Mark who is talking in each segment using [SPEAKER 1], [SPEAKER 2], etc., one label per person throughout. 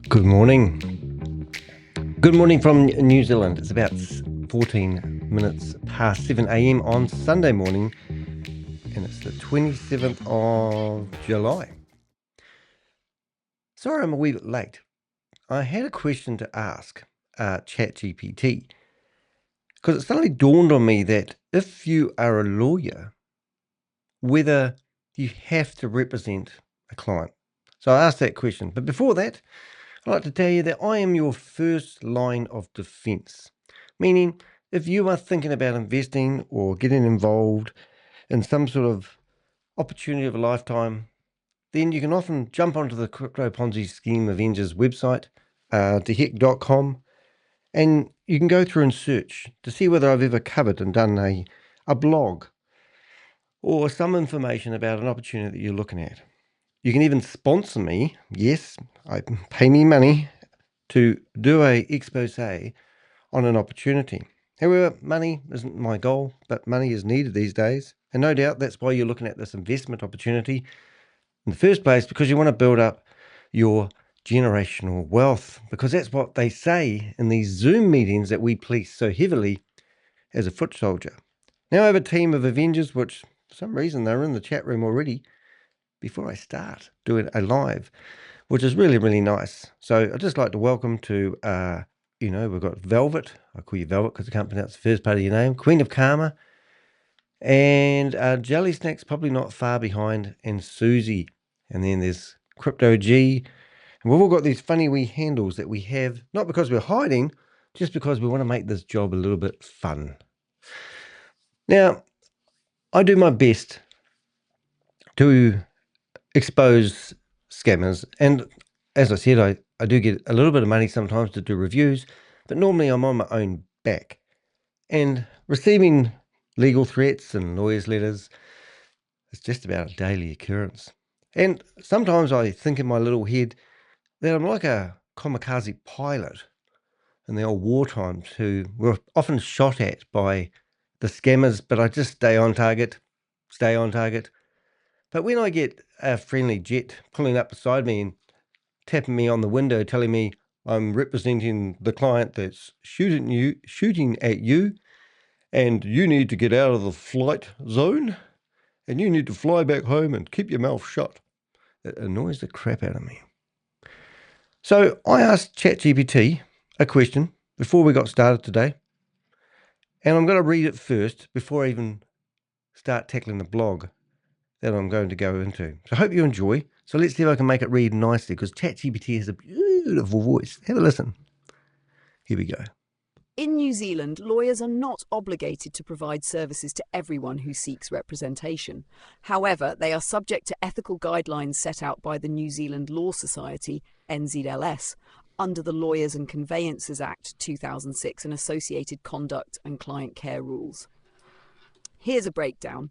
[SPEAKER 1] Good morning. Good morning from New Zealand. It's about 14 minutes past 7 a.m. on Sunday morning, and it's the 27th of July. Sorry, I'm a wee bit late. I had a question to ask ChatGPT because it suddenly dawned on me that if you are a lawyer, whether you have to represent a client. So I asked that question. But before that, I'd like to tell you that I am your first line of defense, meaning if you are thinking about investing or getting involved in some sort of opportunity of a lifetime, then you can often jump onto the Crypto Ponzi Scheme Avengers website, dehek.com, and you can go through and search to see whether I've ever covered and done a blog or some information about an opportunity that you're looking at. You can even sponsor me. Yes, pay me money to do a expose on an opportunity. However, money isn't my goal, but money is needed these days. And no doubt that's why you're looking at this investment opportunity in the first place, because you want to build up your generational wealth, because that's what they say in these Zoom meetings that we police so heavily as a foot soldier. Now I have a team of Avengers, which for some reason they're in the chat room already before I start doing a live, which is really, really nice. So I'd just like to welcome to, we've got Velvet. I call you Velvet because I can't pronounce the first part of your name. Queen of Karma. And Jelly Snack's probably not far behind. And Susie. And then there's Crypto G. And we've all got these funny wee handles that we have, not because we're hiding, just because we want to make this job a little bit fun. Now, I do my best to expose scammers, and as I said, I do get a little bit of money sometimes to do reviews, but normally I'm on my own back, and receiving legal threats and lawyers' letters is just about a daily occurrence. And sometimes I think in my little head that I'm like a kamikaze pilot in the old war times who were often shot at by the scammers, but I just stay on target. But when I get a friendly jet pulling up beside me and tapping me on the window, telling me I'm representing the client that's shooting at you, and you need to get out of the flight zone, and you need to fly back home and keep your mouth shut, it annoys the crap out of me. So I asked ChatGPT a question before we got started today, and I'm going to read it first before I even start tackling the blog that I'm going to go into. So I hope you enjoy. So let's see if I can make it read nicely, because ChatGPT has a beautiful voice. Have a listen. Here we go.
[SPEAKER 2] In New Zealand, lawyers are not obligated to provide services to everyone who seeks representation. However, they are subject to ethical guidelines set out by the New Zealand Law Society, NZLS, under the Lawyers and Conveyancers Act 2006 and associated conduct and client care rules. Here's a breakdown.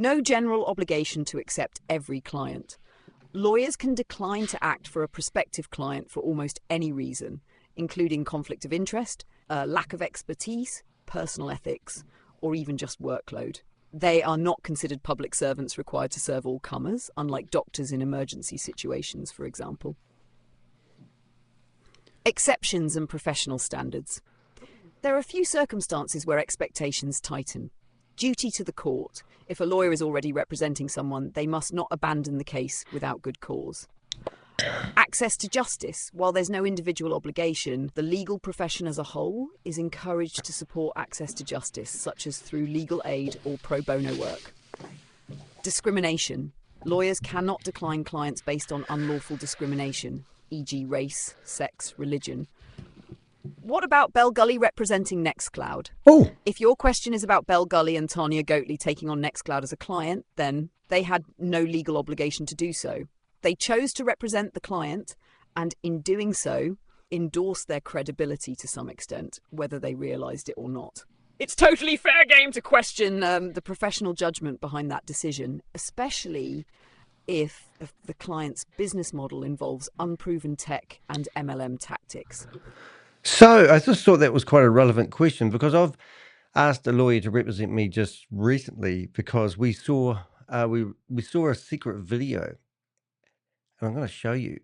[SPEAKER 2] No general obligation to accept every client. Lawyers can decline to act for a prospective client for almost any reason, including conflict of interest, lack of expertise, personal ethics, or even just workload. They are not considered public servants required to serve all comers, unlike doctors in emergency situations, for example. Exceptions and professional standards. There are a few circumstances where expectations tighten. Duty to the court. If a lawyer is already representing someone, they must not abandon the case without good cause. Access to justice. While there's no individual obligation, the legal profession as a whole is encouraged to support access to justice, such as through legal aid or pro bono work. Discrimination. Lawyers cannot decline clients based on unlawful discrimination, e.g. race, sex, religion. What about Bell Gully representing NexQloud?
[SPEAKER 1] Oh,
[SPEAKER 2] If your question is about Bell Gully and Tania Goatley taking on NexQloud as a client, then they had no legal obligation to do so. They chose to represent the client and, in doing so, endorsed their credibility to some extent, whether they realised it or not. It's totally fair game to question the professional judgment behind that decision, especially if the client's business model involves unproven tech and MLM tactics.
[SPEAKER 1] so I just thought that was quite a relevant question, because I've asked a lawyer to represent me just recently because we saw we saw a secret video, and I'm going to show you.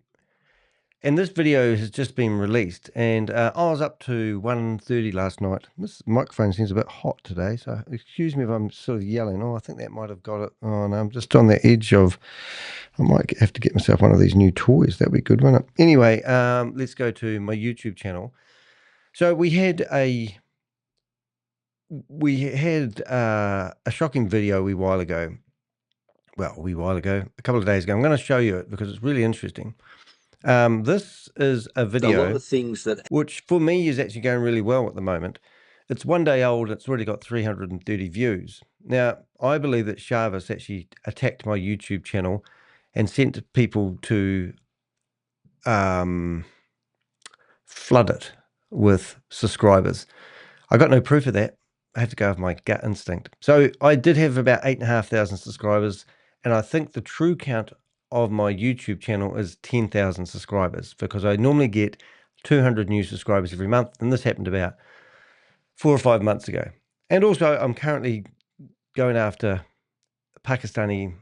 [SPEAKER 1] And this video has just been released, and I was up to 1:30 last night. This microphone seems a bit hot today, so excuse me if I'm sort of yelling. Oh, I think that might have got it. Oh, no, I'm just on the edge of, I might have to get myself one of these new toys. That'd be good, wouldn't it? Anyway, let's go to my YouTube channel. So we had a shocking video a wee while ago. Well, a couple of days ago. I'm going to show you it because it's really interesting. This is a video,
[SPEAKER 3] a lot of things that,
[SPEAKER 1] which for me is actually going really well at the moment. It's 1 day old. It's already got 330 views. Now, I believe that Chavis actually attacked my YouTube channel and sent people to flood it with subscribers. I got no proof of that. I had to go with my gut instinct. So I did have about 8,500 subscribers, and I think the true count of my YouTube channel is 10,000 subscribers, because I normally get 200 new subscribers every month, and this happened about 4 or 5 months ago. And also, I'm currently going after Pakistani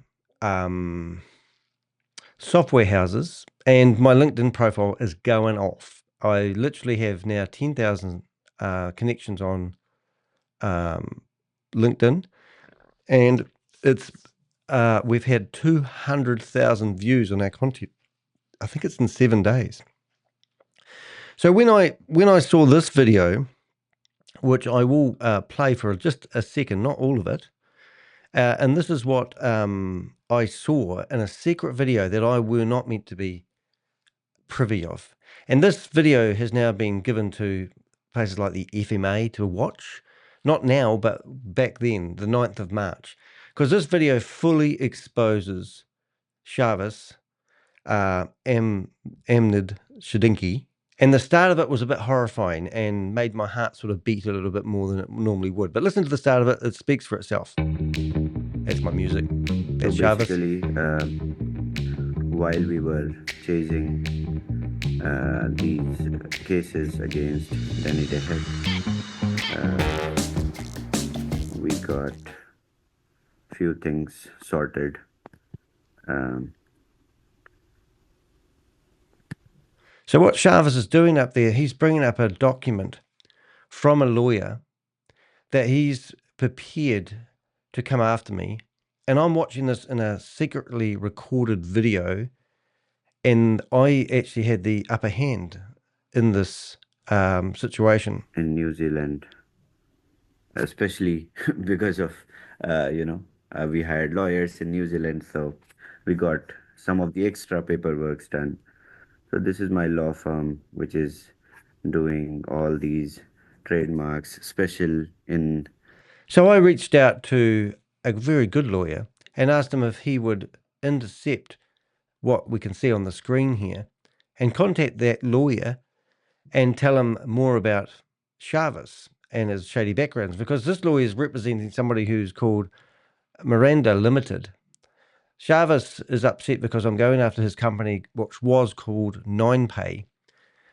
[SPEAKER 1] software houses, and my LinkedIn profile is going off. I literally have now 10,000 connections on LinkedIn, and it's we've had 200,000 views on our content. I think it's in 7 days. So when I saw this video, which I will play for just a second, not all of it, and this is what I saw in a secret video that I were not meant to be privy of. And this video has now been given to places like the FMA to watch, not now, but back then, the 9th of March, because this video fully exposes Chavis, Amnid Shadinki, and the start of it was a bit horrifying and made my heart sort of beat a little bit more than it normally would. But listen to the start of it. It speaks for itself. That's my music. That's
[SPEAKER 4] So
[SPEAKER 1] Chavis.
[SPEAKER 4] basically, while we were chasing these cases against Danny de Hek, we got few things sorted.
[SPEAKER 1] So what Chavis is doing up there, he's bringing up a document from a lawyer that he's prepared to come after me. And I'm watching this in a secretly recorded video, and I actually had the upper hand in this situation.
[SPEAKER 4] In New Zealand, especially because of, we hired lawyers in New Zealand, so we got some of the extra paperwork done. So this is my law firm, which is doing all these trademarks, special in...
[SPEAKER 1] So I reached out to a very good lawyer and asked him if he would intercept what we can see on the screen here and contact that lawyer and tell him more about Chavis and his shady backgrounds, because this lawyer is representing somebody who's called Miranda Limited. Chavis is upset because I'm going after his company, which was called NinePay,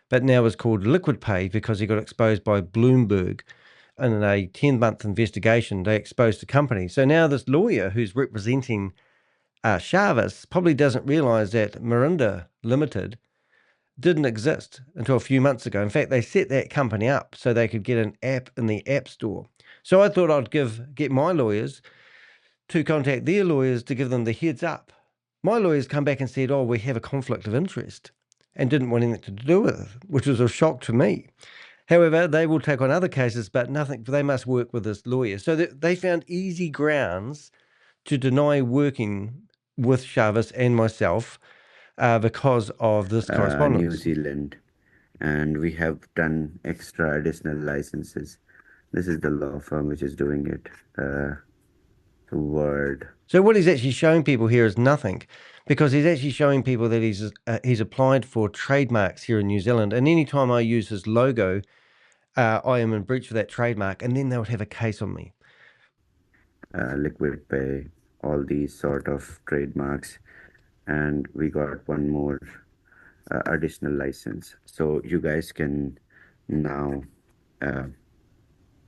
[SPEAKER 1] but now is called Liquid Pay because he got exposed by Bloomberg. In a 10-month investigation, they exposed the company. So now this lawyer who's representing Chavis probably doesn't realize that Miranda Limited didn't exist until a few months ago. In fact, they set that company up so they could get an app in the App Store. So I thought I'd get my lawyers to contact their lawyers to give them the heads up. My lawyers come back and said, oh, we have a conflict of interest, and didn't want anything to do with it, which was a shock to me. However, they will take on other cases, but nothing. They must work with this lawyer. So they found easy grounds to deny working with Chavis and myself because of this correspondence.
[SPEAKER 4] New Zealand, and we have done extra additional licenses. This is the law firm which is doing it. Word.
[SPEAKER 1] So what he's actually showing people here is nothing, because he's actually showing people that he's applied for trademarks here in New Zealand, and anytime I use his logo, I am in breach of that trademark, and then they would have a case on me.
[SPEAKER 4] Liquid Pay, all these sort of trademarks, and we got one more additional license. So you guys can now,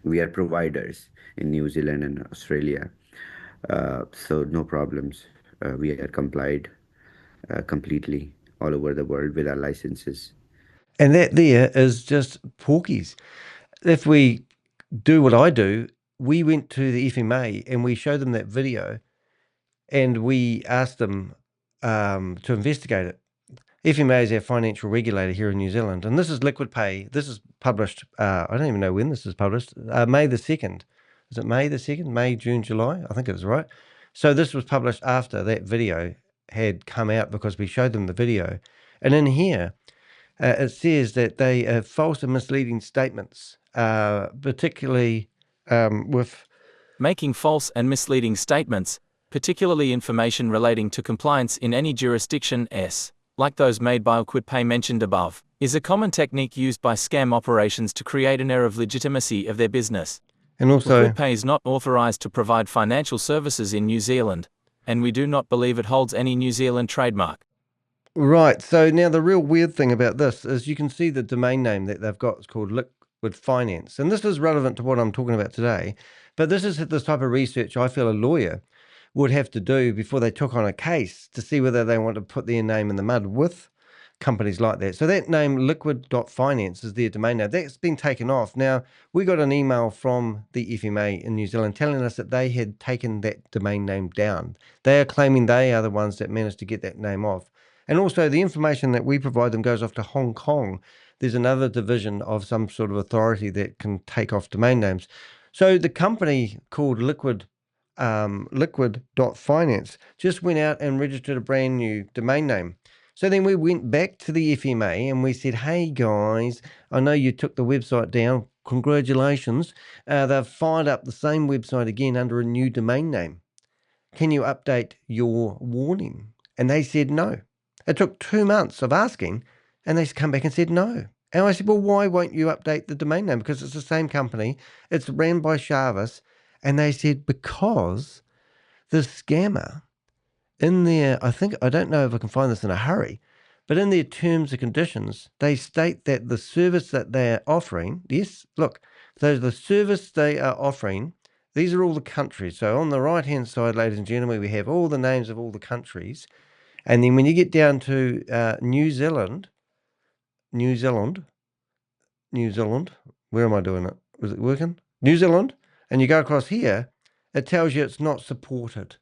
[SPEAKER 4] we are providers in New Zealand and Australia, so no problems. We are complied completely. all over the world with our licenses.
[SPEAKER 1] And that there is just porkies. If we do what I do, we went to the FMA and we showed them that video and we asked them to investigate it. FMA is our financial regulator here in New Zealand, and this is Liquid Pay. This is published, I don't even know when this is published, May the 2nd. Is it May the 2nd? May, June, July? I think it was right. So this was published after that video had come out because we showed them the video. And in here, it says that they have false and misleading statements, particularly with
[SPEAKER 3] making false and misleading statements, particularly information relating to compliance in any jurisdiction like those made by Liquid Pay mentioned above, is a common technique used by scam operations to create an air of legitimacy of their business.
[SPEAKER 1] And also,
[SPEAKER 3] Liquid Pay is not authorized to provide financial services in New Zealand, and we do not believe it holds any New Zealand trademark.
[SPEAKER 1] Right, so now the real weird thing about this is you can see the domain name that they've got is called Liquid Finance. And this is relevant to what I'm talking about today. But this is this type of research I feel a lawyer would have to do before they took on a case to see whether they want to put their name in the mud with companies like that. So that name, liquid.finance, is their domain name. That's been taken off. Now, we got an email from the FMA in New Zealand telling us that they had taken that domain name down. They are claiming they are the ones that managed to get that name off. And also the information that we provide them goes off to Hong Kong. There's another division of some sort of authority that can take off domain names. So the company called liquid.finance just went out and registered a brand new domain name. So then we went back to the FMA and we said, hey guys, I know you took the website down. Congratulations. They've fired up the same website again under a new domain name. Can you update your warning? And they said no. It took 2 months of asking and they come back and said no. And I said, well, why won't you update the domain name? Because it's the same company. It's ran by Jarvis. And they said, because the scammer in their, I don't know if I can find this in a hurry, but in their terms and conditions, they state that the service that they are offering, yes, look, so the service they are offering, these are all the countries. So on the right-hand side, ladies and gentlemen, we have all the names of all the countries. And then when you get down to New Zealand, where am I doing it? Was it working? New Zealand, and you go across here, it tells you it's not supported.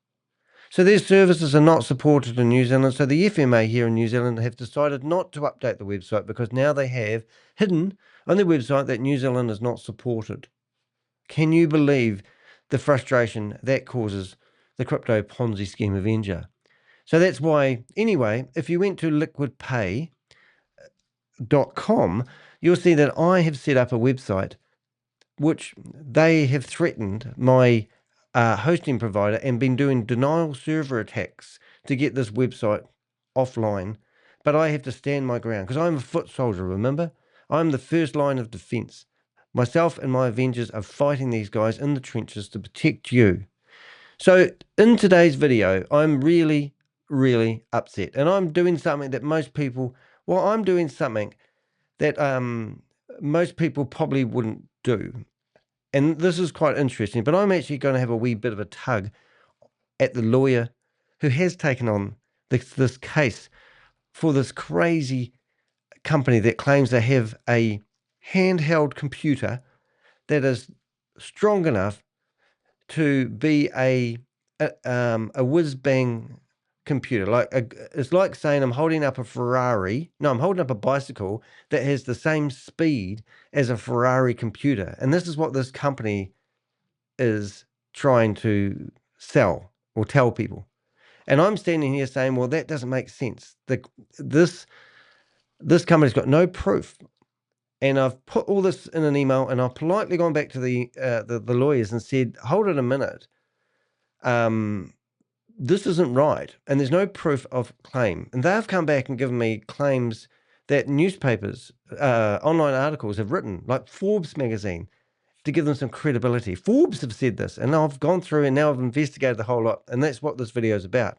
[SPEAKER 1] So their services are not supported in New Zealand. So the FMA here in New Zealand have decided not to update the website because now they have hidden on their website that New Zealand is not supported. Can you believe the frustration that causes the Crypto Ponzi Scheme Avenger? So that's why, anyway, if you went to liquidpay.com, you'll see that I have set up a website which they have threatened my hosting provider and been doing denial server attacks to get this website offline. But I have to stand my ground because I'm a foot soldier, remember? I'm the first line of defense. Myself and my Avengers are fighting these guys in the trenches to protect you. So in today's video, I'm really, really upset. And I'm doing something that most people probably wouldn't do. And this is quite interesting, but I'm actually going to have a wee bit of a tug at the lawyer who has taken on this case for this crazy company that claims they have a handheld computer that is strong enough to be a whiz-bang computer. It's like saying I'm holding up a Ferrari. No, I'm holding up a bicycle that has the same speed as a Ferrari computer. And this is what this company is trying to sell or tell people. And I'm standing here saying, well, that doesn't make sense. This company's got no proof. And I've put all this in an email and I've politely gone back to the lawyers and said, hold it a minute. This isn't right. And there's no proof of claim. And they've come back and given me claims that newspapers, online articles have written, like Forbes magazine, to give them some credibility. Forbes have said this, and I've gone through and now I've investigated the whole lot, and that's what this video is about.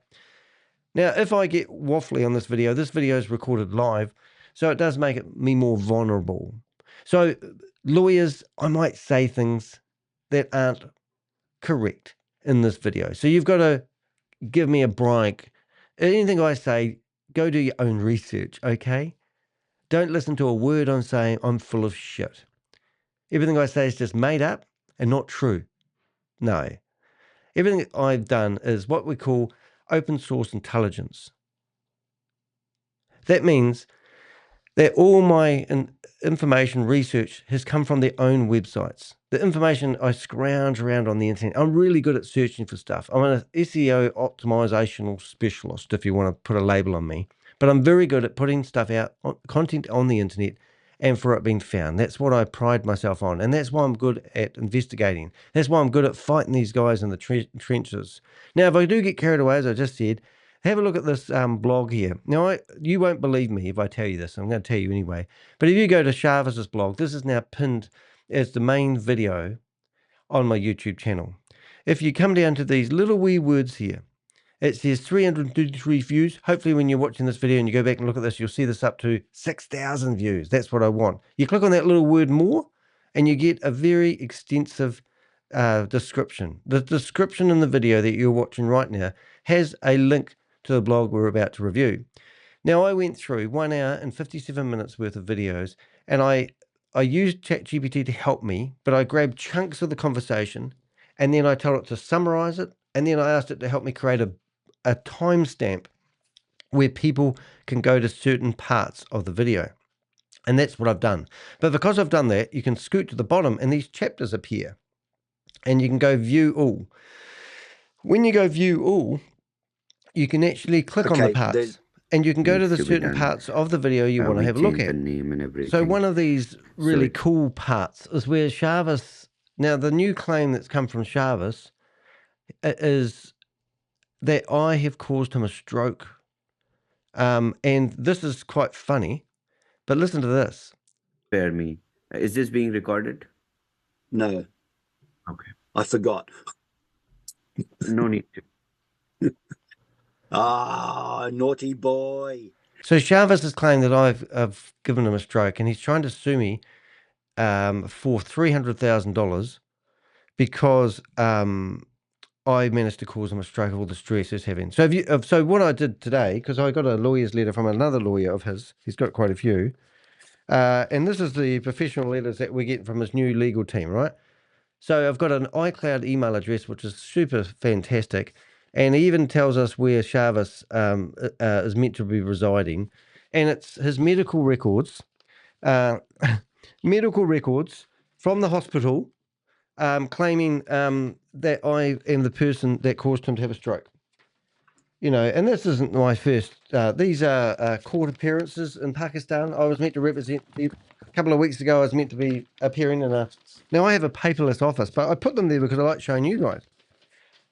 [SPEAKER 1] Now, if I get waffly on this video is recorded live, so it does make me more vulnerable. So, lawyers, I might say things that aren't correct in this video. So you've got to give me a break. Anything I say, go do your own research, okay? Don't listen to a word I'm saying. I'm full of shit. Everything I say is just made up and not true. No. Everything I've done is what we call open source intelligence. That means that all my information research has come from their own websites. The information I scrounge around on the internet. I'm really good at searching for stuff. I'm an SEO optimizational specialist, if you want to put a label on me. But I'm very good at putting stuff out, content on the internet, and for it being found. That's what I pride myself on. And that's why I'm good at investigating. That's why I'm good at fighting these guys in the trenches. Now, if I do get carried away, as I just said, have a look at this blog here. Now, you won't believe me if I tell you this. I'm going to tell you anyway. But if you go to Sharvis's blog, this is now pinned as the main video on my YouTube channel. If you come down to these little wee words here, it says 333 views. Hopefully when you're watching this video and you go back and look at this, you'll see this up to 6,000 views. That's what I want. You click on that little word more and you get a very extensive description. The description in the video that you're watching right now has a link to the blog we're about to review. Now, I went through 1 hour and 57 minutes worth of videos, and I used ChatGPT to help me, but I grabbed chunks of the conversation, and then I told it to summarize it, and then I asked it to help me create a timestamp where people can go to certain parts of the video. And that's what I've done. But because I've done that, you can scoot to the bottom, and these chapters appear, and you can go view all. When you go view all, you can actually click on the parts and you can go to the certain parts of the video you want to have a look at.
[SPEAKER 4] The name and everything.
[SPEAKER 1] So one of these really cool parts is where Sharvis, now the new claim that's come from Sharvis is that I have caused him a stroke. And this is quite funny, but listen to this.
[SPEAKER 4] Spare me. Is this being recorded?
[SPEAKER 5] No.
[SPEAKER 4] Okay.
[SPEAKER 5] I forgot.
[SPEAKER 4] No need to.
[SPEAKER 5] Naughty boy.
[SPEAKER 1] So Sharvis has claimed that I've given him a stroke, and he's trying to sue me for $300,000 because I managed to cause him a stroke of all the stress he's having. So so what I did today, because I got a lawyer's letter from another lawyer of his, he's got quite a few, and this is the professional letters that we get from his new legal team, right? So I've got an iCloud email address, which is super fantastic. And he even tells us where Sharvis is meant to be residing. And it's his medical records, medical records from the hospital claiming that I am the person that caused him to have a stroke. You know, and this isn't my first. These are court appearances in Pakistan. I was meant to represent a couple of weeks ago. I was meant to be appearing in a. Now I have a paperless office, but I put them there because I like showing you guys.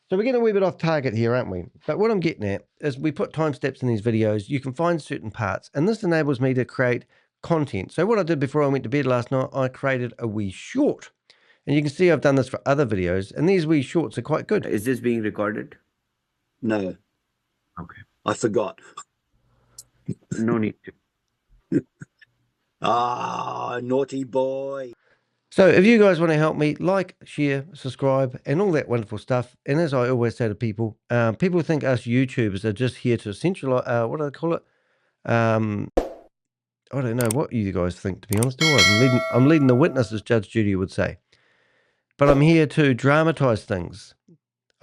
[SPEAKER 1] So we're getting a wee bit off target here, aren't we? But what I'm getting at is we put timestamps in these videos. You can find certain parts, and this enables me to create content. So what I did before I went to bed last night, I created a wee short. And you can see I've done this for other videos, and these wee shorts are quite good.
[SPEAKER 4] Is this being recorded?
[SPEAKER 5] No.
[SPEAKER 4] Okay.
[SPEAKER 5] I forgot.
[SPEAKER 4] No need to.
[SPEAKER 5] Naughty boy.
[SPEAKER 1] So if you guys want to help me, like, share, subscribe, and all that wonderful stuff. And as I always say to people, people think us YouTubers are just here to centralize, what do they call it? I don't know what you guys think, to be honest. I'm leading the witness, as Judge Judy would say. But I'm here to dramatize things.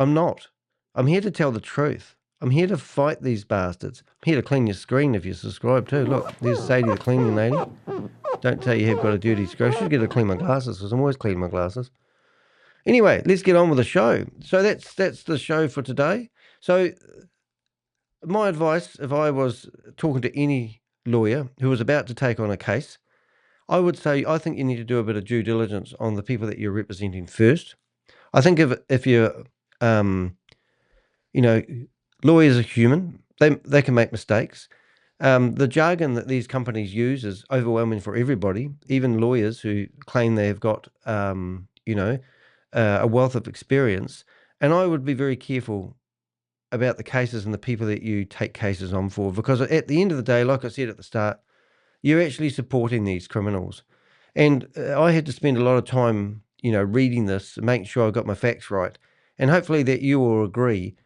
[SPEAKER 1] I'm not. I'm here to tell the truth. I'm here to fight these bastards. I'm here to clean your screen if you subscribe too. Look, there's Sadie, the cleaning lady. Don't tell you have got a dirty screen. I should get to clean my glasses because I'm always cleaning my glasses. Anyway, let's get on with the show. So that's the show for today. So my advice, if I was talking to any lawyer who was about to take on a case, I would say I think you need to do a bit of due diligence on the people that you're representing first. I think if you're, you know, lawyers are human. They can make mistakes. The jargon that these companies use is overwhelming for everybody, even lawyers who claim they've got, you know, a wealth of experience. And I would be very careful about the cases and the people that you take cases on for, because at the end of the day, like I said at the start, you're actually supporting these criminals. And I had to spend a lot of time, you know, reading this, making sure I got my facts right. And hopefully that you will agree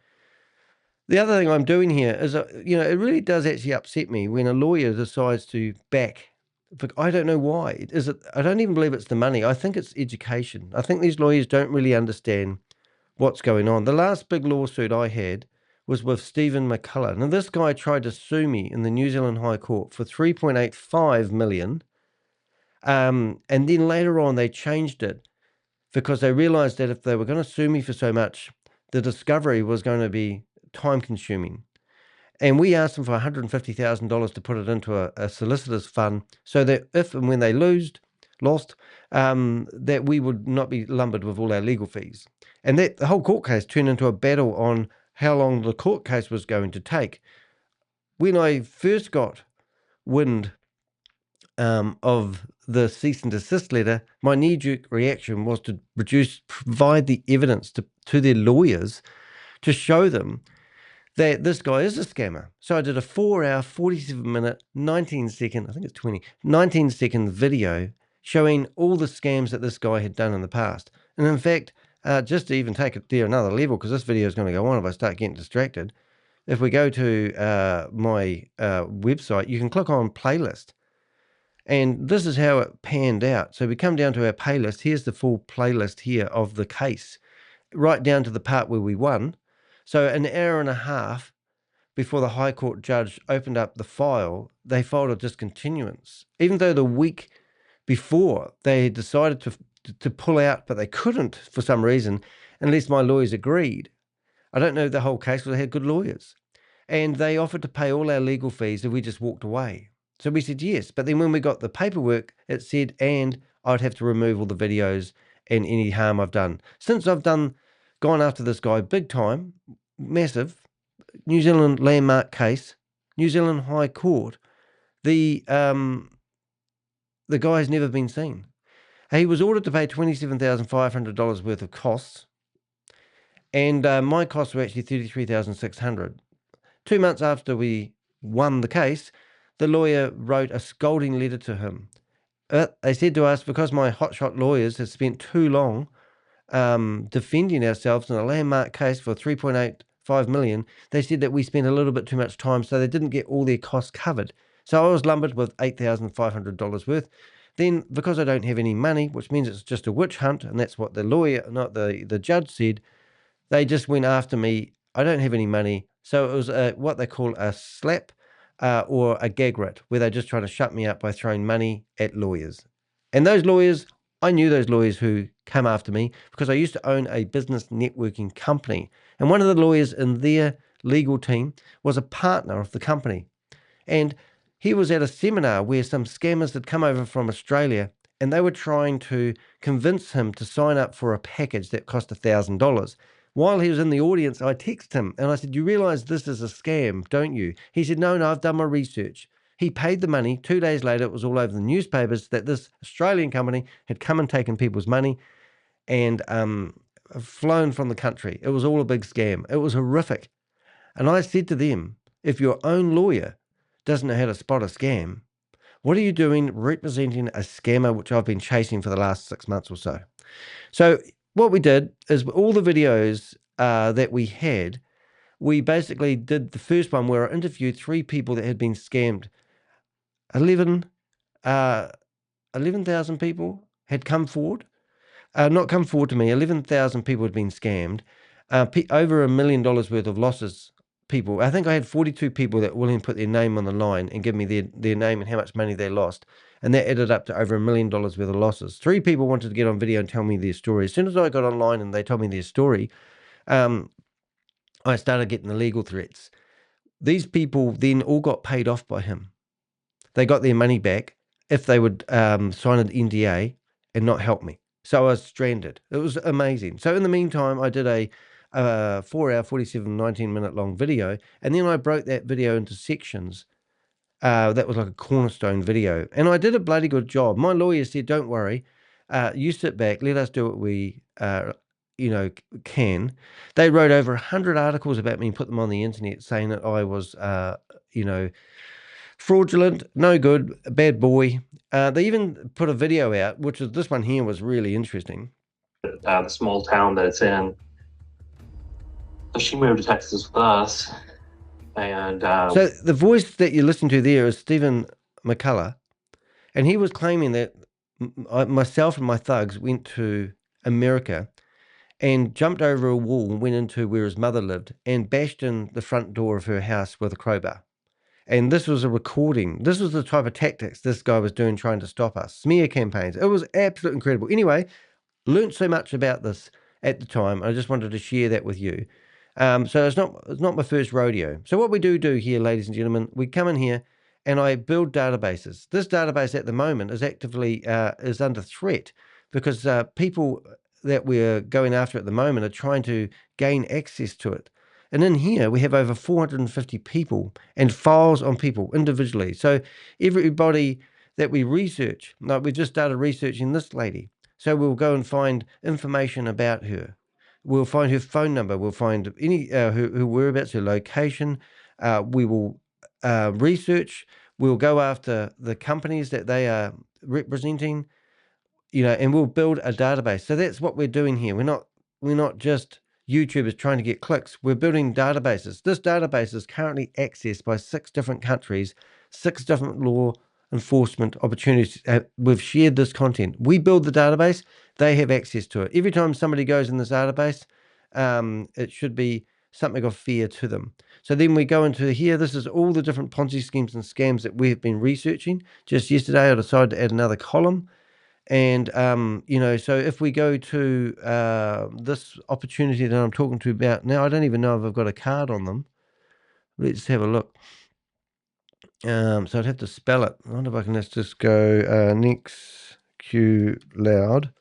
[SPEAKER 1] The other thing I'm doing here is, you know, it really does actually upset me when a lawyer decides to back. I don't know why. Is it? I don't even believe it's the money. I think it's education. I think these lawyers don't really understand what's going on. The last big lawsuit I had was with Stephen McCullough. Now, this guy tried to sue me in the New Zealand High Court for 3.85 million. And then later on, they changed it because they realized that if they were going to sue me for so much, the discovery was going to be time consuming. And we asked them for $150,000 to put it into a solicitor's fund so that if and when they lost, that we would not be lumbered with all our legal fees. And that the whole court case turned into a battle on how long the court case was going to take. When I first got wind of the cease and desist letter, my knee-jerk reaction was to provide the evidence to their lawyers to show them that this guy is a scammer. So I did a 4-hour, 47-minute, 19-second video showing all the scams that this guy had done in the past. And in fact, just to even take it to another level, because this video is going to go on if I start getting distracted, if we go to my website, you can click on playlist. And this is how it panned out. So we come down to our playlist. Here's the full playlist here of the case, right down to the part where we won. So an hour and a half before the High Court judge opened up the file, they filed a discontinuance. Even though the week before they had decided to pull out, but they couldn't for some reason, unless my lawyers agreed. I don't know the whole case because they had good lawyers. And they offered to pay all our legal fees if we just walked away. So we said yes. But then when we got the paperwork, it said, and I'd have to remove all the videos and any harm I've done. Since I've gone after this guy big time, massive, New Zealand landmark case, New Zealand High Court, the guy's never been seen. He was ordered to pay $27,500 worth of costs, and my costs were actually $33,600. 2 months after we won the case, the lawyer wrote a scolding letter to him. They said to us, because my hotshot lawyers have spent too long defending ourselves in a landmark case for $3.85 million, they said that we spent a little bit too much time, so they didn't get all their costs covered. So I was lumbered with $8,500 worth. Then, because I don't have any money, which means it's just a witch hunt, and that's what the lawyer, not the judge, said, they just went after me. I don't have any money. So it was what they call a slap or a gag writ, where they're just trying to shut me up by throwing money at lawyers. And those lawyers, I knew those lawyers who come after me because I used to own a business networking company. And one of the lawyers in their legal team was a partner of the company. And he was at a seminar where some scammers had come over from Australia, and they were trying to convince him to sign up for a package that cost $1,000. While he was in the audience, I texted him and I said, "You realize this is a scam, don't you?" He said, No, I've done my research. He paid the money. 2 days later, it was all over the newspapers that this Australian company had come and taken people's money and flown from the country. It was all a big scam. It was horrific. And I said to them, if your own lawyer doesn't know how to spot a scam, what are you doing representing a scammer, which I've been chasing for the last 6 months or so? So what we did is all the videos that we had, we basically did the first one where I interviewed 3 people that had been scammed. 11,000 people had come forward. Not come forward to me. 11,000 people had been scammed. Over $1 million worth of losses. People. I think I had 42 people that were willing to put their name on the line and give me their name and how much money they lost. And that added up to over $1 million worth of losses. 3 people wanted to get on video and tell me their story. As soon as I got online and they told me their story, I started getting the legal threats. These people then all got paid off by him. They got their money back if they would sign an NDA and not help me. So I was stranded. It was amazing. So in the meantime, I did a 4-hour, 47, 19-minute long video, and then I broke that video into sections. That was like a cornerstone video, and I did a bloody good job. My lawyer said, "Don't worry, you sit back, let us do what we, can." They wrote over 100 articles about me and put them on the internet, saying that I was, fraudulent, no good, a bad boy. They even put a video out, which is this one here was really interesting.
[SPEAKER 6] The small town that it's in. So she moved to Texas with us, and
[SPEAKER 1] So the voice that you listen to there is Stephen McCullough, and he was claiming that myself and my thugs went to America and jumped over a wall and went into where his mother lived and bashed in the front door of her house with a crowbar. And this was a recording. This was the type of tactics this guy was doing, trying to stop us. Smear campaigns. It was absolutely incredible. Anyway, learned so much about this at the time. I just wanted to share that with you. So it's not my first rodeo. So what we do here, ladies and gentlemen, we come in here and I build databases. This database at the moment is actively is under threat because people that we're going after at the moment are trying to gain access to it. And in here, we have over 450 people and files on people individually. So everybody that we research, like we just started researching this lady. So we'll go and find information about her. We'll find her phone number. We'll find any her whereabouts, her location. We will research. We'll go after the companies that they are representing, and we'll build a database. So that's what we're doing here. We're not just YouTubers trying to get clicks. We're building databases. This database is currently accessed by 6 different countries, 6 different law enforcement opportunities. We've shared this content. We build the database. They have access to it. Every time somebody goes in this database, it should be something of fear to them. So then we go into here. This is all the different Ponzi schemes and scams that we have been researching. Just yesterday, I decided to add another column. And, so if we go to this opportunity that I'm talking to about now, I don't even know if I've got a card on them. Let's have a look. So I'd have to spell it. I wonder if I can just go NexQloud.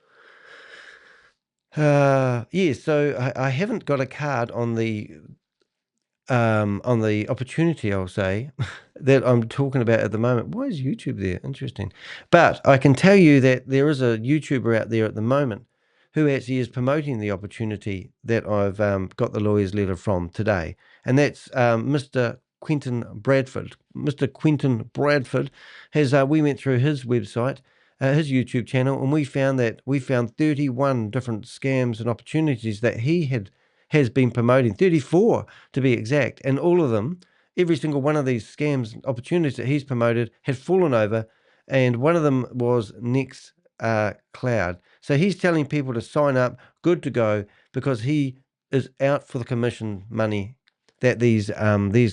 [SPEAKER 1] So I haven't got a card on the opportunity, I'll say, that I'm talking about at the moment. Why is YouTube there? Interesting. But I can tell you that there is a YouTuber out there at the moment who actually is promoting the opportunity that I've got the lawyer's letter from today. And that's Mr. Quentin Bradford. Mr. Quentin Bradford has, we went through his website, his YouTube channel, and we found 31 different scams and opportunities that he has been promoting, 34 to be exact. And all of them, every single one of these scams and opportunities that he's promoted had fallen over. And one of them was NexQloud. So he's telling people to sign up, good to go, because he is out for the commission money that these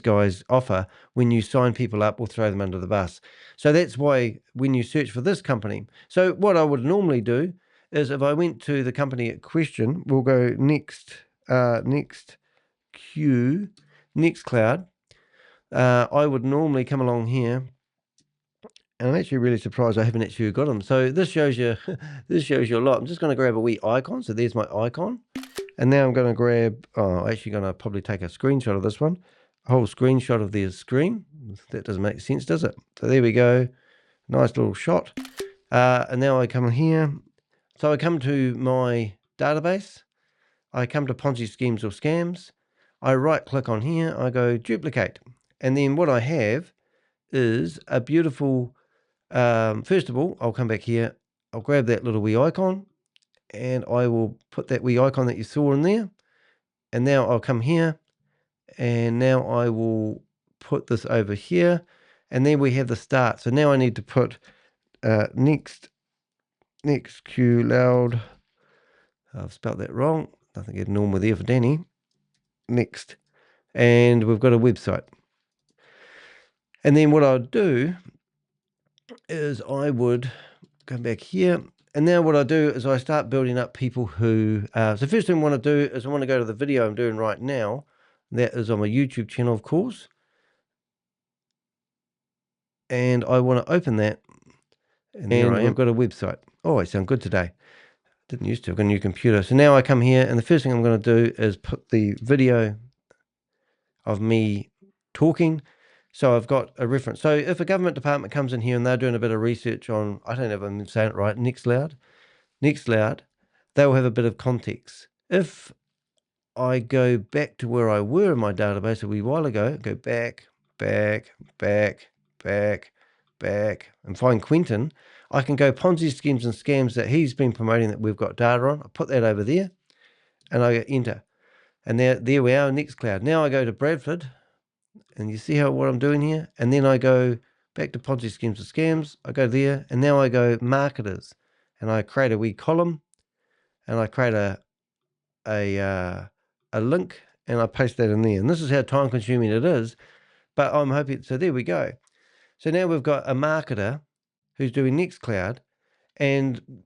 [SPEAKER 1] guys offer when you sign people up or throw them under the bus. So that's why when you search for this company. So what I would normally do is if I went to the company at question, we'll go NexQloud. I would normally come along here, and I'm actually really surprised I haven't actually got them. So this shows you a lot. I'm just going to grab a wee icon. So there's my icon, and now I'm going to grab. Actually going to probably take a screenshot of this one, a whole screenshot of their screen. That doesn't make sense, does it? So there we go, nice little shot. And now I come here. So I come to my database. I come to Ponzi schemes or scams. I right click on here. I go duplicate. And then what I have is a beautiful, first of all, I'll come back here. I'll grab that little wee icon and I will put that wee icon that you saw in there. And now I'll come here and now I will put this over here. And then we have the start. So now I need to put NexQloud. I've spelled that wrong. Nothing getting normal there for Danny. Next. And we've got a website. And then what I'll do is I would come back here. And now what I do is I start building up people who... so first thing I want to do is I want to go to the video I'm doing right now. That is on my YouTube channel, of course. And I want to open that. And there I am. I've got a website. Oh, I sound good today. Didn't used to. I've got a new computer. So now I come here and the first thing I'm going to do is put the video of me talking. So I've got a reference. So if a government department comes in here and they're doing a bit of research on, I don't know if I'm saying it right, NexQloud, they'll have a bit of context. If I go back to where I were in my database a wee while ago, go back, and find Quentin, I can go Ponzi schemes and scams that he's been promoting that we've got data on. I put that over there and I go enter. And there we are, NexQloud. Now I go to Bradford, and you see what I'm doing here? And then I go back to Ponzi Schemes or Scams. I go there, and now I go Marketers. And I create a wee column, and I create a link, and I paste that in there. And this is how time-consuming it is, but I'm hoping... So there we go. So now we've got a marketer who's doing NexQloud, and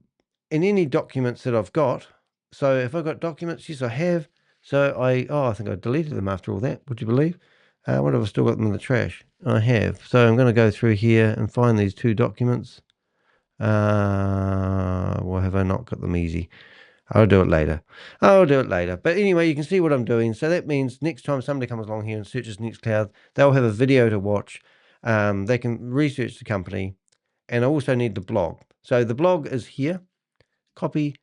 [SPEAKER 1] in any documents that I've got... So if I've got documents, yes, I have. So I think I deleted them after all that. Would you believe? What have I still got them in the trash? I have. So I'm going to go through here and find these 2 documents. Why have I not got them easy? I'll do it later. But anyway, you can see what I'm doing. So that means next time somebody comes along here and searches NexQloud, they'll have a video to watch. They can research the company. And I also need the blog. So the blog is here. Copy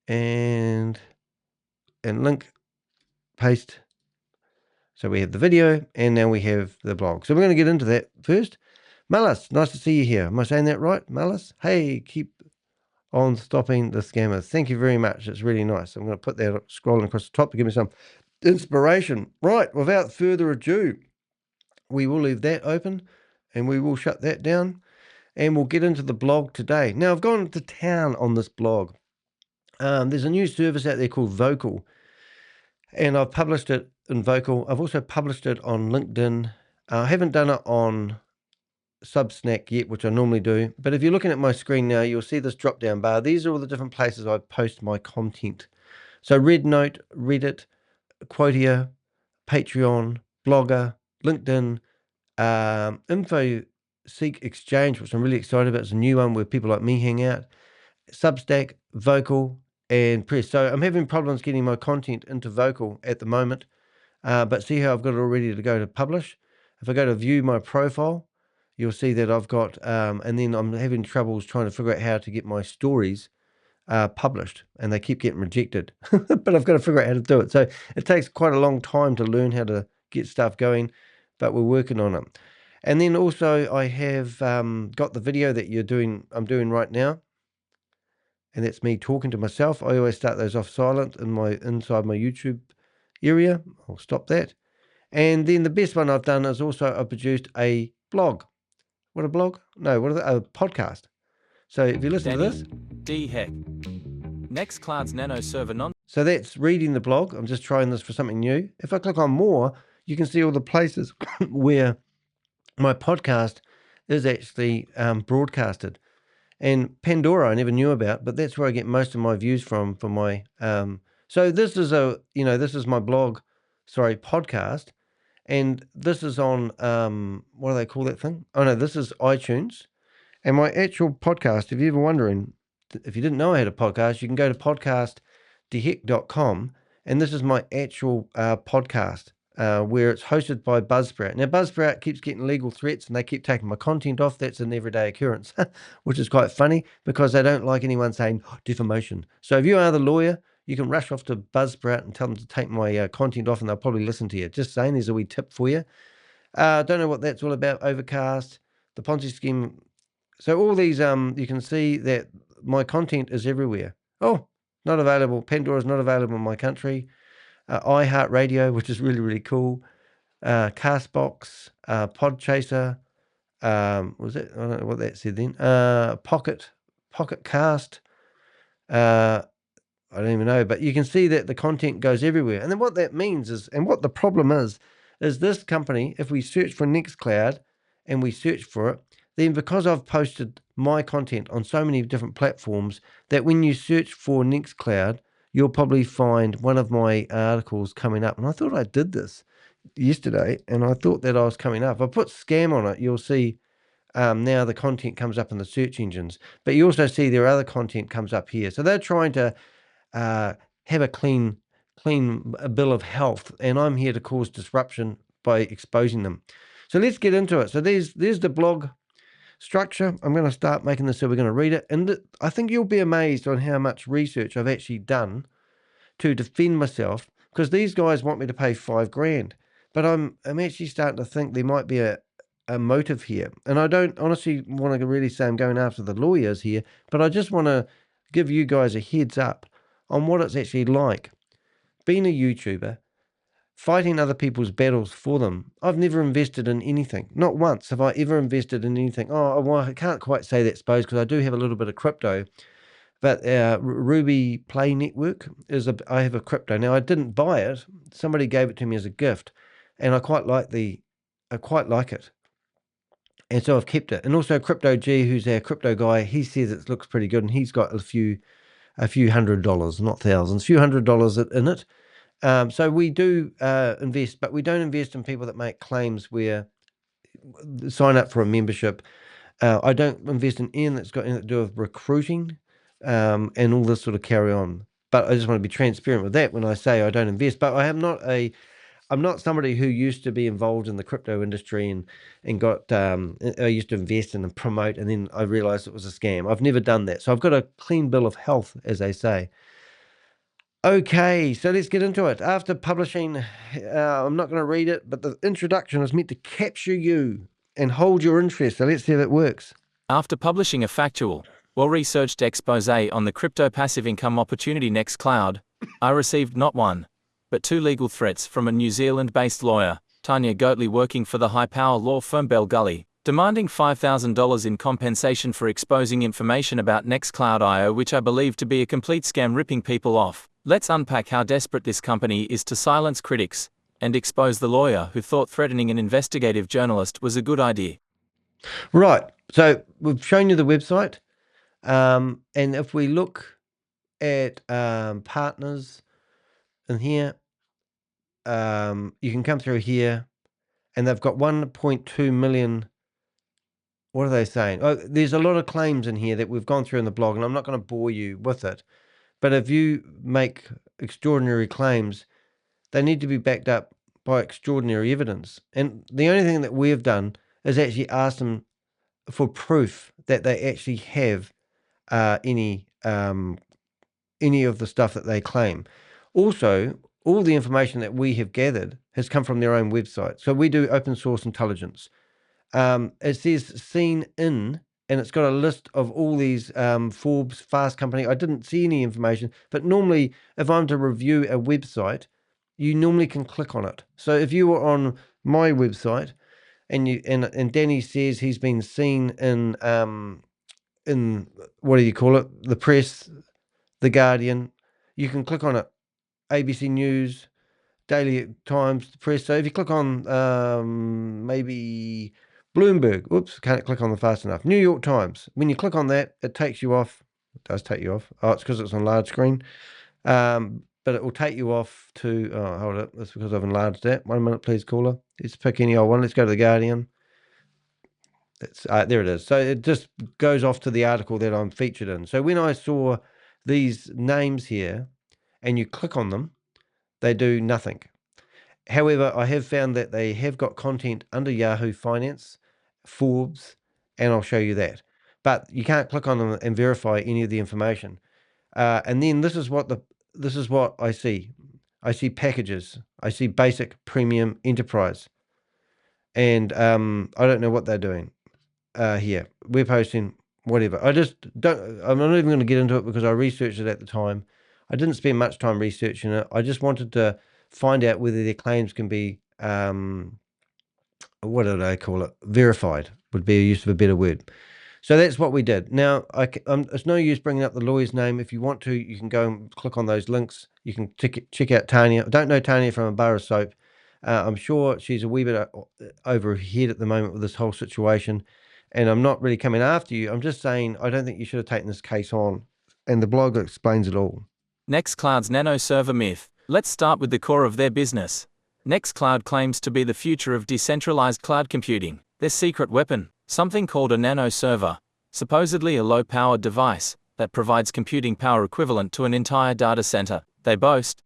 [SPEAKER 1] and link, paste. So we have the video, and now we have the blog. So we're going to get into that first. Malus, nice to see you here. Am I saying that right, Malus? Hey, keep on stopping the scammers. Thank you very much. It's really nice. I'm going to put that scrolling across the top to give me some inspiration. Right, without further ado, we will leave that open, and we will shut that down, and we'll get into the blog today. Now, I've gone to town on this blog. There's a new service out there called Vocal, and I've published it in Vocal. I've also published it on LinkedIn. I haven't done it on Substack yet, which I normally do. But if you're looking at my screen now, you'll see this drop-down bar. These are all the different places I post my content. So RedNote, Reddit, Quotia, Patreon, Blogger, LinkedIn, InfoSeek Exchange, which I'm really excited about. It's a new one where people like me hang out. Substack, Vocal, and Press. So I'm having problems getting my content into Vocal at the moment. But see how I've got it all ready to go to publish. If I go to view my profile, you'll see that I've got, and then I'm having troubles trying to figure out how to get my stories published, and they keep getting rejected. But I've got to figure out how to do it. So it takes quite a long time to learn how to get stuff going, but we're working on it. And then also I have got the video that I'm doing right now. And that's me talking to myself. I always start those off silent inside my YouTube area. I'll stop that. And then the best one I've done is also I produced a blog. What a blog? No, a podcast. So if you listen to this.
[SPEAKER 3] De Hek. NexQloud's NanoServer
[SPEAKER 1] So that's reading the blog. I'm just trying this for something new. If I click on more, you can see all the places where my podcast is actually broadcasted. And Pandora I never knew about, but that's where I get most of my views from for my so this is my podcast, and this is on what do they call that thing? Oh no, this is iTunes. And my actual podcast, if you're ever wondering, if you didn't know I had a podcast, you can go to podcastdehek.com, and this is my actual podcast. Where it's hosted by Buzzsprout. Now, Buzzsprout keeps getting legal threats, and they keep taking my content off. That's an everyday occurrence, which is quite funny because they don't like anyone saying defamation. So if you are the lawyer, you can rush off to Buzzsprout and tell them to take my content off, and they'll probably listen to you. Just saying, there's a wee tip for you. Don't know what that's all about. Overcast, the Ponzi scheme. So all these, you can see that my content is everywhere. Oh, not available. Pandora's not available in my country. iHeartRadio, which is really, really cool. Castbox, Podchaser, was it? I don't know what that said then. Pocket Cast. I don't even know, but you can see that the content goes everywhere. And then what that means is, and what the problem is this company, if we search for NexQloud and we search for it, then because I've posted my content on so many different platforms, that when you search for NexQloud, you'll probably find one of my articles coming up. And I thought I did this yesterday, and I thought that I was coming up. If I put scam on it, you'll see now the content comes up in the search engines. But you also see their other content comes up here. So they're trying to have a clean bill of health, and I'm here to cause disruption by exposing them. So let's get into it. So there's the blog structure. I'm going to start making this so we're going to read it. And I think you'll be amazed on how much research I've actually done to defend myself, because these guys want me to pay $5,000. But I'm actually starting to think there might be a motive here. And I don't honestly want to really say I'm going after the lawyers here, but I just want to give you guys a heads up on what it's actually like being a YouTuber, fighting other people's battles for them, I've never invested in anything. Not once have I ever invested in anything. Oh, well, I can't quite say that, suppose, because I do have a little bit of crypto. But Ruby Play Network I have a crypto. Now, I didn't buy it. Somebody gave it to me as a gift, and I quite like it. And so I've kept it. And also Crypto G, who's our crypto guy, he says it looks pretty good, and he's got a few $100s, not thousands, a few $100s in it. So we do invest, but we don't invest in people that make claims where sign up for a membership. I don't invest in anything that's got anything to do with recruiting and all this sort of carry on. But I just want to be transparent with that when I say I don't invest. But I'm not somebody who used to be involved in the crypto industry and got I used to invest in and promote, and then I realized it was a scam. I've never done that. So I've got a clean bill of health, as they say. Okay, so let's get into it. After publishing, I'm not going to read it, but the introduction is meant to capture you and hold your interest. So let's see if it works.
[SPEAKER 3] After publishing a factual, well-researched exposé on the crypto passive income opportunity NexQloud, I received not one, but two legal threats from a New Zealand-based lawyer, Tania Goatley, working for the high-power law firm Bell Gully, demanding $5,000 in compensation for exposing information about NexQloud.io, which I believe to be a complete scam ripping people off. Let's unpack how desperate this company is to silence critics and expose the lawyer who thought threatening an investigative journalist was a good idea.
[SPEAKER 1] Right, so we've shown you the website, and if we look at partners in here, you can come through here, and they've got 1.2 million. What are they saying? Oh, there's a lot of claims in here that we've gone through in the blog, and I'm not going to bore you with it. But if you make extraordinary claims, they need to be backed up by extraordinary evidence. And the only thing that we have done is actually ask them for proof that they actually have any of the stuff that they claim. Also, all the information that we have gathered has come from their own website. So we do open source intelligence. It says seen in, and it's got a list of all these Forbes, Fast Company. I didn't see any information, but normally if I'm to review a website, you normally can click on it. So if you were on my website and Danny says he's been seen in what do you call it? The press, the Guardian, you can click on it. ABC News, Daily Times, the press. So if you click on maybe Bloomberg, oops, can't click on them fast enough. New York Times. When you click on that, it takes you off. It does take you off. Oh, it's because it's on large screen. But it will take you off to, oh, hold it. That's because I've enlarged that. 1 minute, please, caller. Let's pick any old one. Let's go to the Guardian. It's, there it is. So it just goes off to the article that I'm featured in. So when I saw these names here and you click on them, they do nothing. However, I have found that they have got content under Yahoo Finance, Forbes, and I'll show you that. But you can't click on them and verify any of the information. And then this is what I see. I see packages. I see basic, premium, enterprise. And I don't know what they're doing here. We're posting whatever. I'm not even going to get into it because I researched it at the time. I didn't spend much time researching it. I just wanted to find out whether their claims can be, what do they call it? Verified would be a use of a better word. So that's what we did. Now, it's no use bringing up the lawyer's name. If you want to, you can go and click on those links. You can check out Tania. I don't know Tania from a bar of soap. I'm sure she's a wee bit over her head at the moment with this whole situation. And I'm not really coming after you. I'm just saying I don't think you should have taken this case on. And the blog explains it all.
[SPEAKER 3] NexQloud's NanoServer myth. Let's start with the core of their business. NexQloud claims to be the future of decentralized cloud computing. Their secret weapon, something called a NanoServer, supposedly a low-powered device that provides computing power equivalent to an entire data center. They boast.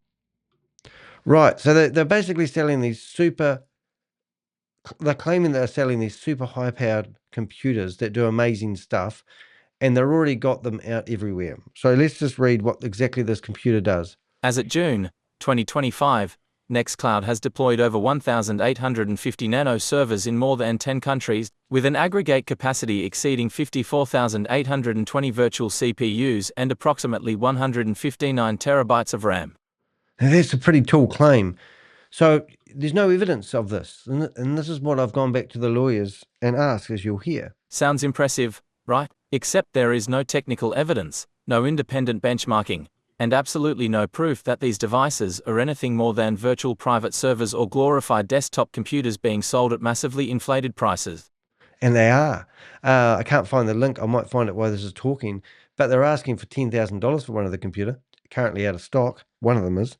[SPEAKER 1] Right, so they're basically selling these they're claiming they're selling these super high-powered computers that do amazing stuff, and they've already got them out everywhere. So let's just read what exactly this computer does.
[SPEAKER 3] As of June 2025, NexQloud has deployed over 1,850 NanoServers in more than 10 countries, with an aggregate capacity exceeding 54,820 virtual CPUs and approximately 159 terabytes of RAM.
[SPEAKER 1] Now, that's a pretty tall claim. So there's no evidence of this. And this is what I've gone back to the lawyers and asked, as you'll hear.
[SPEAKER 3] Sounds impressive, right? Except there is no technical evidence, no independent benchmarking, and absolutely no proof that these devices are anything more than virtual private servers or glorified desktop computers being sold at massively inflated prices.
[SPEAKER 1] And they are. I can't find the link. I might find it while this is talking. But they're asking for $10,000 for one of the computer. Currently out of stock. One of them is.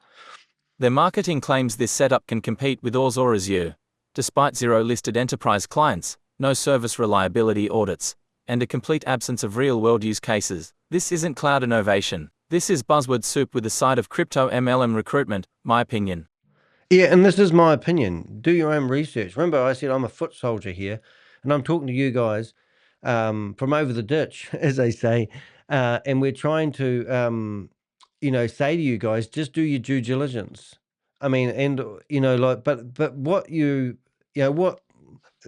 [SPEAKER 3] Their marketing claims this setup can compete with Ours or Azure, despite zero listed enterprise clients, no service reliability audits, and a complete absence of real-world use cases. This isn't cloud innovation. This is buzzword soup with a side of crypto MLM recruitment, my opinion.
[SPEAKER 1] Yeah, and this is my opinion. Do your own research. Remember, I said I'm a foot soldier here, and I'm talking to you guys from over the ditch, as they say, and we're trying to, say to you guys, just do your due diligence. I mean, and but what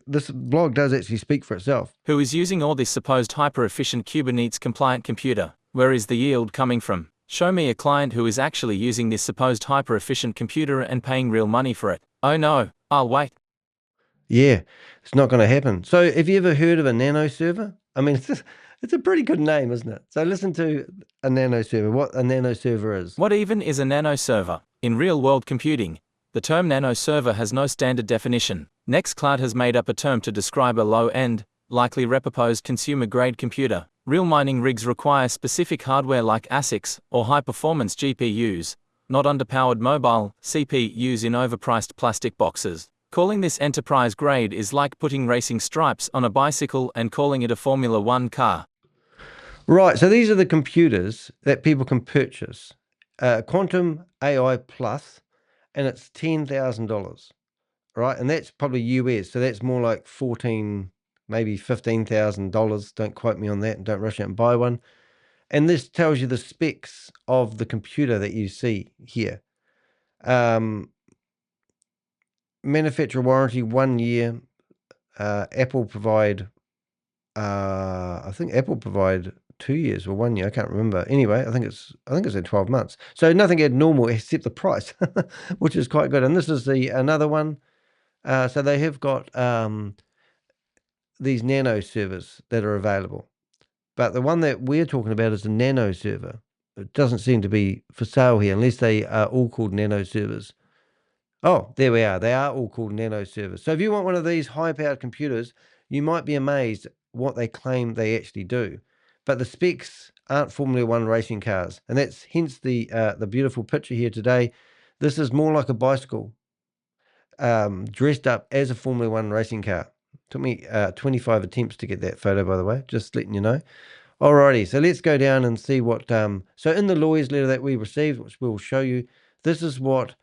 [SPEAKER 1] this blog does actually speak for itself.
[SPEAKER 3] Who is using all this supposed hyper-efficient Kubernetes-compliant computer? Where is the yield coming from? Show me a client who is actually using this supposed hyper-efficient computer and paying real money for it. Oh no, I'll wait.
[SPEAKER 1] Yeah, it's not going to happen. So have you ever heard of a NanoServer? I mean, it's a pretty good name, isn't it? So listen to a NanoServer, what a NanoServer is.
[SPEAKER 3] What even is a NanoServer? In real-world computing, the term NanoServer has no standard definition. NexQloud has made up a term to describe a low-end, likely repurposed consumer-grade computer. Real mining rigs require specific hardware like ASICs or high-performance GPUs, not underpowered mobile CPUs in overpriced plastic boxes. Calling this enterprise grade is like putting racing stripes on a bicycle and calling it a Formula One car.
[SPEAKER 1] Right, so these are the computers that people can purchase. Quantum AI Plus, and it's $10,000, right? And that's probably US, so that's more like maybe $15,000. Don't quote me on that, and don't rush out and buy one. And this tells you the specs of the computer that you see here. Manufacturer warranty 1 year. Apple provide, I think Apple provide 2 years or 1 year. I can't remember. Anyway, I think it's at 12 months. So nothing abnormal except the price, which is quite good. And this is another one. So they have got these nano servers that are available. But the one that we're talking about is the nano server. It doesn't seem to be for sale here unless they are all called nano servers. Oh, there we are. They are all called nano servers. So if you want one of these high-powered computers, you might be amazed what they claim they actually do. But the specs aren't Formula One racing cars, and that's hence the beautiful picture here today. This is more like a bicycle dressed up as a Formula One racing car. Took me 25 attempts to get that photo, by the way, just letting you know. Alrighty, so let's go down and see what... so in the lawyer's letter that we received, which we'll show you, this is what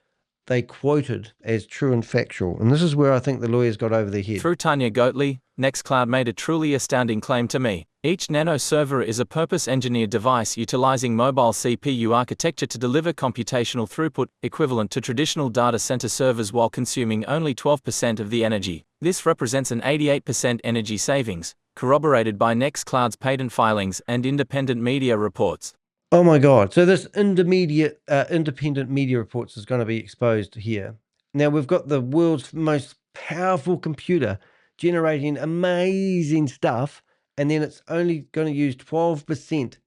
[SPEAKER 1] they quoted as true and factual. And this is where I think the lawyers got over their head.
[SPEAKER 3] Through Tania Goatley, NexQloud made a truly astounding claim to me. Each NanoServer is a purpose-engineered device utilizing mobile CPU architecture to deliver computational throughput equivalent to traditional data center servers while consuming only 12% of the energy. This represents an 88% energy savings, corroborated by NexQloud's patent filings and independent media reports.
[SPEAKER 1] Oh my God. So this independent media reports is going to be exposed here. Now we've got the world's most powerful computer generating amazing stuff, and then it's only going to use 12%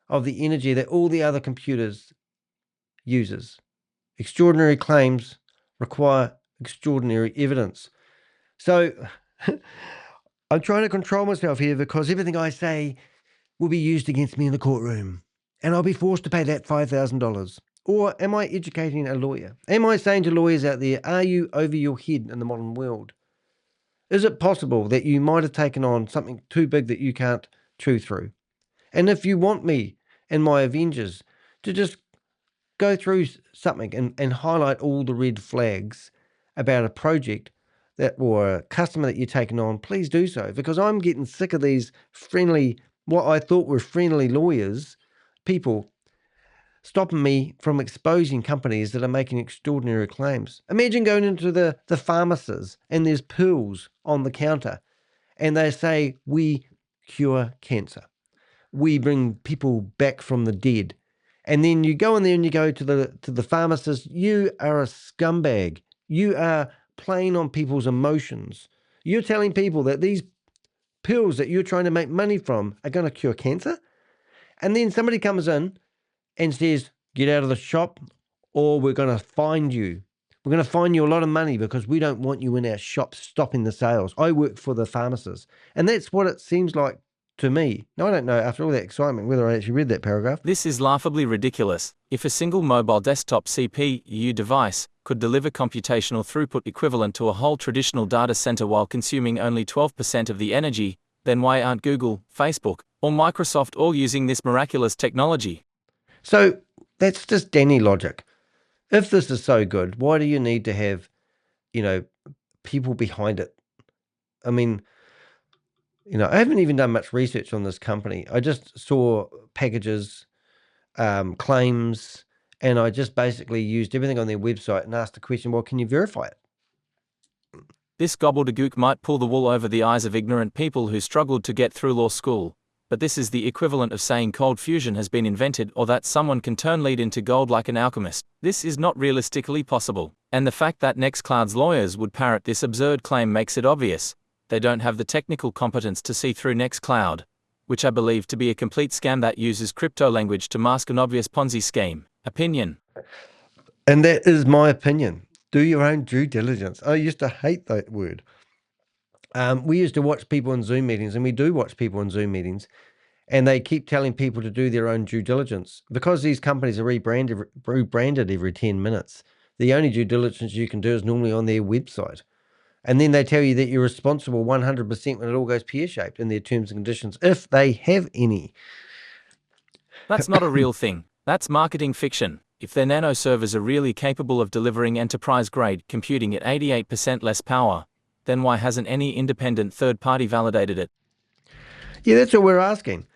[SPEAKER 1] of the energy that all the other computers uses. Extraordinary claims require extraordinary evidence. So I'm trying to control myself here because everything I say will be used against me in the courtroom. And I'll be forced to pay that $5,000. Or am I educating a lawyer? Am I saying to lawyers out there, are you over your head in the modern world? Is it possible that you might have taken on something too big that you can't chew through? And if you want me and my Avengers to just go through something and highlight all the red flags about a project or a customer that you're taking on, please do so. Because I'm getting sick of these what I thought were friendly lawyers, people stopping me from exposing companies that are making extraordinary claims. Imagine going into the pharmacies and there's pills on the counter and they say, we cure cancer. We bring people back from the dead. And then you go in there and you go to the pharmacist. You are a scumbag. You are playing on people's emotions. You're telling people that these pills that you're trying to make money from are going to cure cancer. And then somebody comes in and says, get out of the shop or we're going to fine you. We're going to fine you a lot of money because we don't want you in our shop stopping the sales. I work for the pharmacist. And that's what it seems like to me. Now, I don't know, after all that excitement, whether I actually read that paragraph.
[SPEAKER 3] This is laughably ridiculous. If a single mobile desktop CPU device could deliver computational throughput equivalent to a whole traditional data center while consuming only 12% of the energy, then why aren't Google, Facebook, or Microsoft all using this miraculous technology?
[SPEAKER 1] So that's just Danny logic. If this is so good, why do you need to have, people behind it? I mean, I haven't even done much research on this company. I just saw packages, claims, and I just basically used everything on their website and asked the question, well, can you verify it?
[SPEAKER 3] This gobbledygook might pull the wool over the eyes of ignorant people who struggled to get through law school, but this is the equivalent of saying cold fusion has been invented or that someone can turn lead into gold like an alchemist. This is not realistically possible, and the fact that NexQloud's lawyers would parrot this absurd claim makes it obvious. They don't have the technical competence to see through NexQloud, which I believe to be a complete scam that uses crypto language to mask an obvious Ponzi scheme. Opinion.
[SPEAKER 1] And that is my opinion. Do your own due diligence. I used to hate that word. We used to watch people in Zoom meetings, and we do watch people in Zoom meetings, and they keep telling people to do their own due diligence. Because these companies are rebranded every 10 minutes, the only due diligence you can do is normally on their website. And then they tell you that you're responsible 100% when it all goes pear-shaped in their terms and conditions, if they have any.
[SPEAKER 3] That's not a real thing. That's marketing fiction. If their NanoServers are really capable of delivering enterprise-grade computing at 88% less power, then why hasn't any independent third party validated it?
[SPEAKER 1] Yeah, that's what we're asking.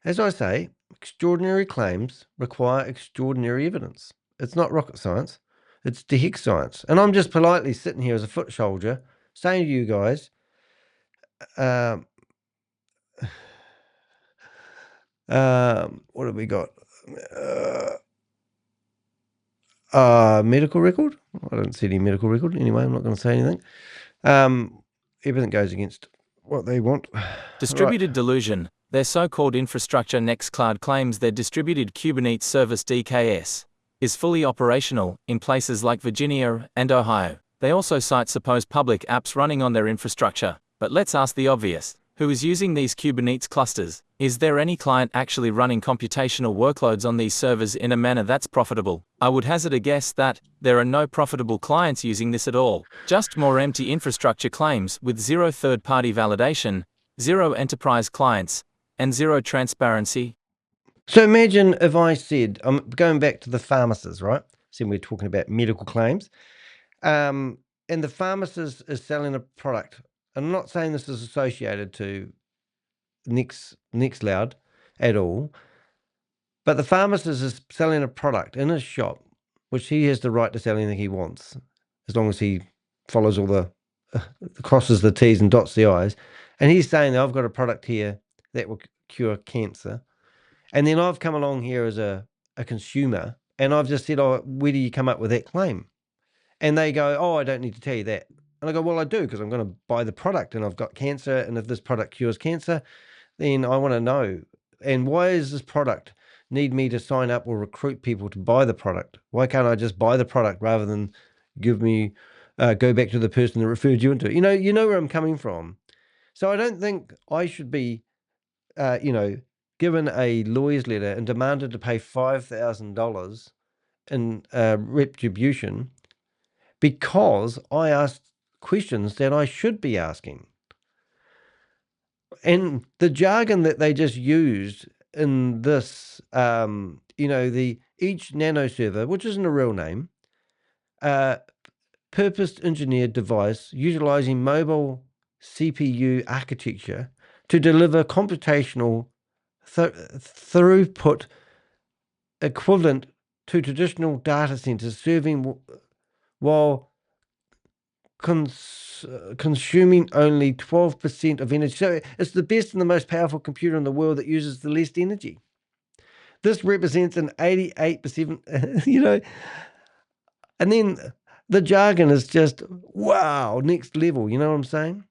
[SPEAKER 1] As I say, extraordinary claims require extraordinary evidence. It's not rocket science. It's de Hek science. And I'm just politely sitting here as a foot soldier saying to you guys, what have we got? Medical record? I don't see any medical record. Anyway, I'm not going to say anything. Everything goes against what they want.
[SPEAKER 3] Distributed delusion. Their so-called infrastructure NexQloud claims their distributed Kubernetes service DKS is fully operational in places like Virginia and Ohio. They also cite supposed public apps running on their infrastructure. But let's ask the obvious. Who is using these Kubernetes clusters? Is there any client actually running computational workloads on these servers in a manner that's profitable? I would hazard a guess that there are no profitable clients using this at all. Just more empty infrastructure claims with zero third-party validation, zero enterprise clients, and zero transparency.
[SPEAKER 1] So imagine if I said, I'm going back to the pharmacist, right? So we're talking about medical claims. And the pharmacist is selling a product. I'm not saying this is associated to NexQloud at all, but the pharmacist is selling a product in his shop, which he has the right to sell anything he wants, as long as he follows all the crosses the T's and dots the I's. And he's saying that I've got a product here that will cure cancer. And then I've come along here as a consumer, and I've just said, oh, where do you come up with that claim? And they go, oh, I don't need to tell you that. And I go, well, I do, because I'm going to buy the product and I've got cancer. And if this product cures cancer, then I want to know. And why does this product need me to sign up or recruit people to buy the product? Why can't I just buy the product rather than give me, go back to the person that referred you into it? You know where I'm coming from. So I don't think I should be, given a lawyer's letter and demanded to pay $5,000 in retribution because I asked questions that I should be asking. And the jargon that they just used in this, each NanoServer, which isn't a real name, purposed engineered device utilizing mobile CPU architecture to deliver computational throughput equivalent to traditional data centers serving while consuming only 12% of energy. So it's the best and the most powerful computer in the world that uses the least energy. This represents an 88%, you know, and then the jargon is just, wow, next level, you know what I'm saying?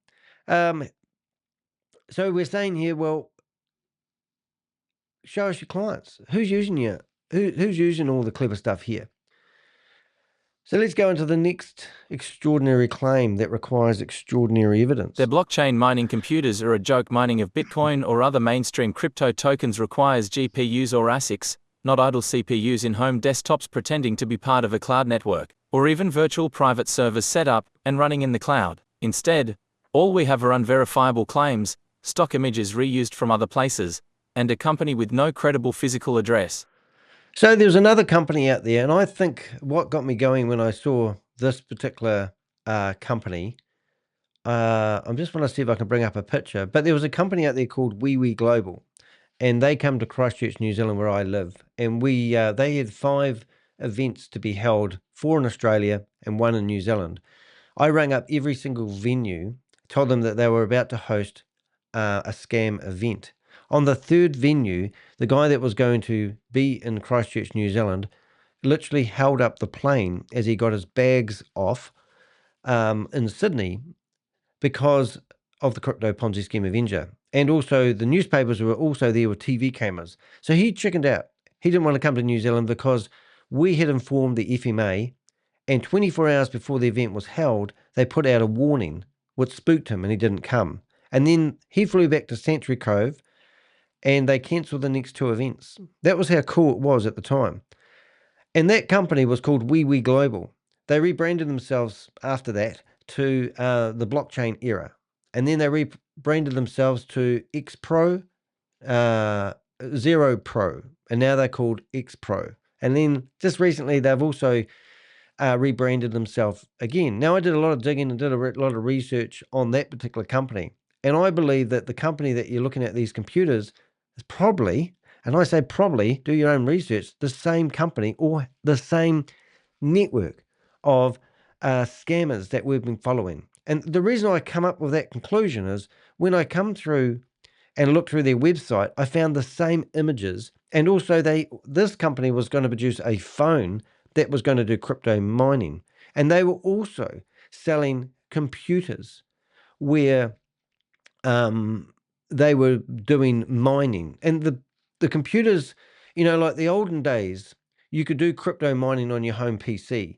[SPEAKER 1] So we're saying here, well, show us your clients. Who's using you? Who's using all the clever stuff here? So let's go into the next extraordinary claim that requires extraordinary evidence.
[SPEAKER 3] Their blockchain mining computers are a joke. Mining of Bitcoin or other mainstream crypto tokens requires GPUs or ASICs, not idle CPUs in home desktops pretending to be part of a cloud network, or even virtual private servers set up and running in the cloud. Instead, all we have are unverifiable claims, stock images reused from other places, and a company with no credible physical address.
[SPEAKER 1] So there's another company out there, and I think what got me going when I saw this particular company, I'm just want to see if I can bring up a picture, but there was a company out there called Wee Global, and they come to Christchurch, New Zealand, where I live, and they had 5 events to be held, 4 in Australia and 1 in New Zealand. I rang up every single venue, told them that they were about to host a scam event. On the 3rd venue, the guy that was going to be in Christchurch, New Zealand, literally held up the plane as he got his bags off in Sydney because of the Crypto Ponzi Scheme Avenger. And also the newspapers were also there with TV cameras. So he chickened out. He didn't want to come to New Zealand because we had informed the FMA, and 24 hours before the event was held, they put out a warning which spooked him and he didn't come. And then he flew back to Sanctuary Cove and they cancelled the next 2 events. That was how cool it was at the time. And that company was called Wee Global. They rebranded themselves after that to the blockchain era. And then they rebranded themselves to Xpro, Zero Pro. And now they're called Xpro. And then just recently, they've also rebranded themselves again. Now, I did a lot of digging and did a lot of research on that particular company. And I believe that the company that you're looking at, these computers, is probably, and I say probably, do your own research, the same company or the same network of scammers that we've been following. And the reason I come up with that conclusion is when I come through and look through their website, I found the same images. And also this company was going to produce a phone that was going to do crypto mining. And they were also selling computers where they were doing mining. And the computers, you know, like the olden days, you could do crypto mining on your home PC.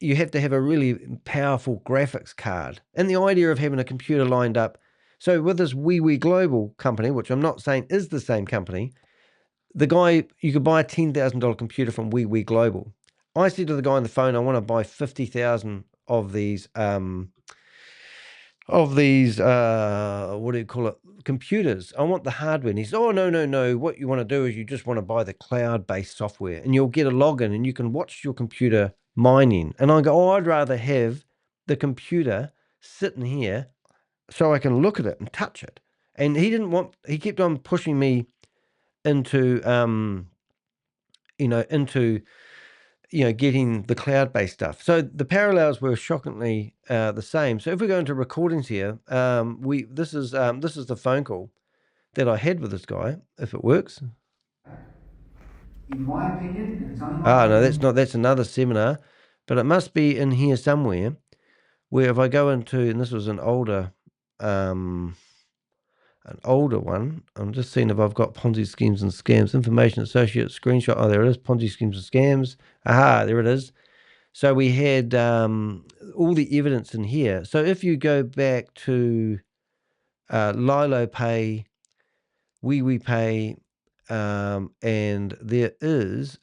[SPEAKER 1] You have to have a really powerful graphics card. And the idea of having a computer lined up. So with this Wee Global company, which I'm not saying is the same company, the guy, you could buy a $10,000 computer from Wee Global. I said to the guy on the phone, I want to buy 50,000 of these what do you call it, computers. I want the hardware. And he says, oh, no. What you want to do is you just want to buy the cloud-based software and you'll get a login and you can watch your computer mining. And I go, oh, I'd rather have the computer sitting here so I can look at it and touch it. And he kept on pushing me into, getting the cloud-based stuff. So the parallels were shockingly the same. So if we go into recordings here, this is the phone call that I had with this guy, if it works.
[SPEAKER 7] In my opinion, it's only my
[SPEAKER 1] no, that's not. That's another seminar, but it must be in here somewhere. Where if I go into, and this was an older one. I'm just seeing if I've got Ponzi schemes and scams. Information associate screenshot. Oh, there it is. Ponzi schemes and scams. Aha, there it is. So we had all the evidence in here. So if you go back to Lilo Pay, We Pay, and there is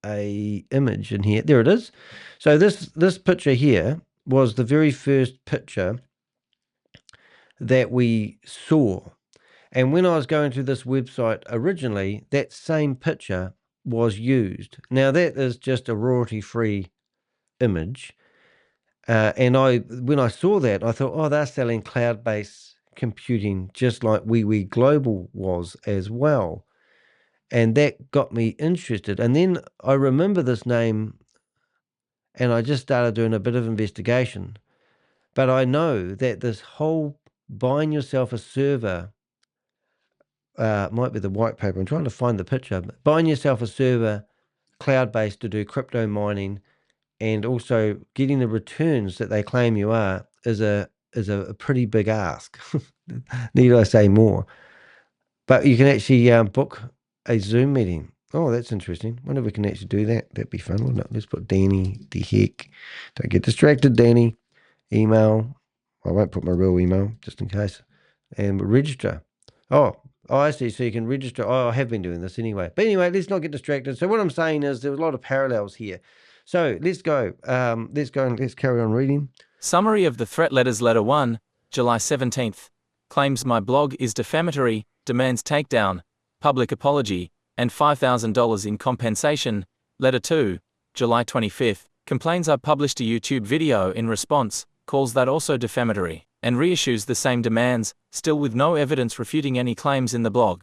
[SPEAKER 1] a image in here. There it is. So this picture here was the very first picture that we saw. And when I was going to this website originally, that same picture was used. Now that is just a royalty-free image. And when I saw that, I thought, oh, they're selling cloud-based computing just like Wee Global was as well. And that got me interested. And then I remember this name and I just started doing a bit of investigation. But I know that this whole buying yourself a server might be the white paper. I'm trying to find the picture. Buying yourself a server, cloud-based, to do crypto mining, and also getting the returns that they claim you are is a pretty big ask. Need I say more? But you can actually book a Zoom meeting. Oh, that's interesting. Wonder if we can actually do that. That'd be fun, wouldn't it? Let's put Danny de Hek. Don't get distracted, Danny. Email. I won't put my real email just in case. And register. Oh, I see. So you can register. Oh, I have been doing this anyway. But anyway, let's not get distracted. So what I'm saying is there was a lot of parallels here. So let's go. Let's carry on reading.
[SPEAKER 3] Summary of the threat letters. Letter 1, July 17th. Claims my blog is defamatory, demands takedown, public apology, and $5,000 in compensation. Letter 2, July 25th. Complains I published a YouTube video in response, calls that also defamatory, and reissues the same demands, still with no evidence refuting any claims in the blog.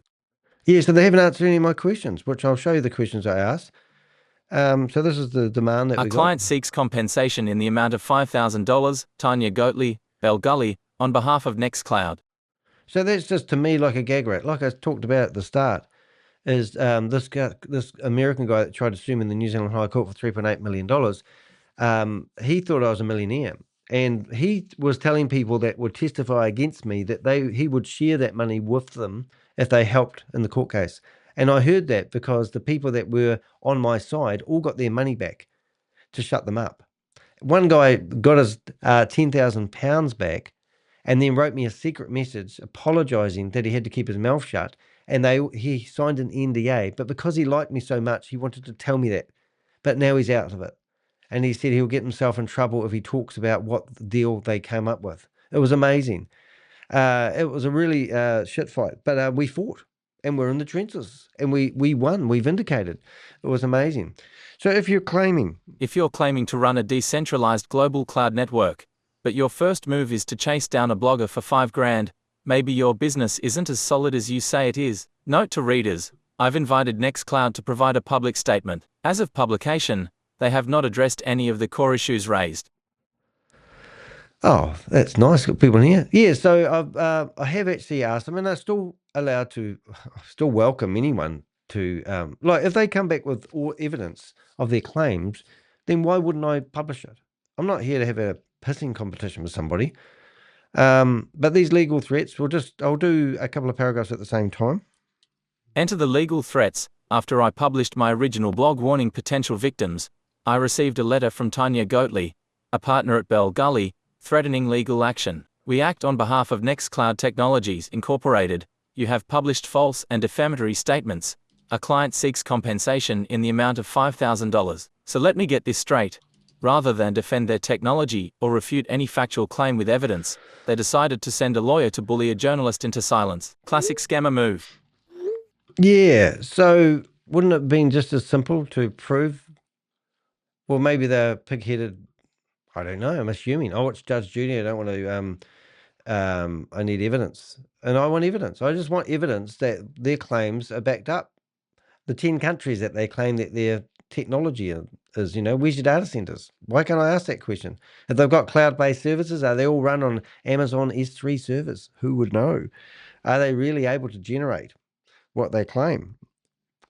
[SPEAKER 1] Yeah, so they haven't answered any of my questions, which I'll show you the questions I asked. So this is the demand that we got.
[SPEAKER 3] A client seeks compensation in the amount of $5,000, Tania Goatley, Bell Gully, on behalf of NexQloud.
[SPEAKER 1] So that's just, to me, like a gag rate. Like I talked about at the start, is this American guy that tried to sue me in the New Zealand High Court for $3.8 million. He thought I was a millionaire. And he was telling people that would testify against me that he would share that money with them if they helped in the court case. And I heard that because the people that were on my side all got their money back to shut them up. One guy got his £10,000 back and then wrote me a secret message apologizing that he had to keep his mouth shut. And he signed an NDA, but because he liked me so much, he wanted to tell me that. But now he's out of it. And he said he'll get himself in trouble if he talks about what deal they came up with. It was amazing. It was a really shit fight, but we fought. And we're in the trenches, and we won. We vindicated. It was amazing. So if you're claiming
[SPEAKER 3] to run a decentralized global cloud network, but your first move is to chase down a blogger for $5,000, maybe your business isn't as solid as you say it is. Note to readers, I've invited NexQloud to provide a public statement. As of publication, they have not addressed any of the core issues raised.
[SPEAKER 1] Oh, that's nice. Got people in here. Yeah, so I have actually asked them, and they're still allowed to, still welcome anyone to, like, if they come back with all evidence of their claims, then why wouldn't I publish it? I'm not here to have a pissing competition with somebody. But these legal threats, I'll do a couple of paragraphs at the same time.
[SPEAKER 3] Enter the legal threats. After I published my original blog warning potential victims, I received a letter from Tania Goatley, a partner at Bell Gully, threatening legal action. We act on behalf of NexQloud Technologies Incorporated. You have published false and defamatory statements. A client seeks compensation in the amount of $5,000. So let me get this straight. Rather than defend their technology or refute any factual claim with evidence, they decided to send a lawyer to bully a journalist into silence. Classic scammer move.
[SPEAKER 1] Yeah, so wouldn't it have been just as simple to prove? Well, maybe they're pig-headed. I don't know. I'm assuming. I watch Judge Judy. I don't want to. I need evidence, and I want evidence. I just want evidence that their claims are backed up. The 10 countries that they claim that their technology is, where's your data centers? Why can't I ask that question? If they've got cloud-based services, are they all run on Amazon S3 servers? Who would know? Are they really able to generate what they claim?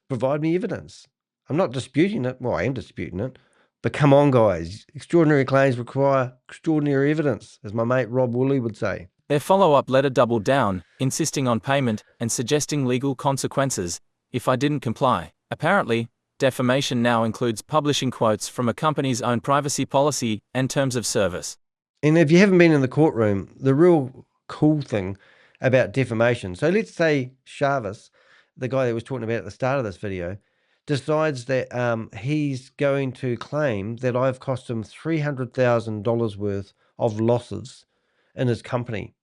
[SPEAKER 1] Provide me evidence. I'm not disputing it. Well, I am disputing it. But come on, guys. Extraordinary claims require extraordinary evidence, as my mate Rob Woolley would say.
[SPEAKER 3] Their follow-up letter doubled down, insisting on payment and suggesting legal consequences if I didn't comply. Apparently, defamation now includes publishing quotes from a company's own privacy policy and terms of service.
[SPEAKER 1] And if you haven't been in the courtroom, the real cool thing about defamation, so let's say Shavis, the guy that was talking about at the start of this video, decides that he's going to claim that I've cost him $300,000 worth of losses in his company.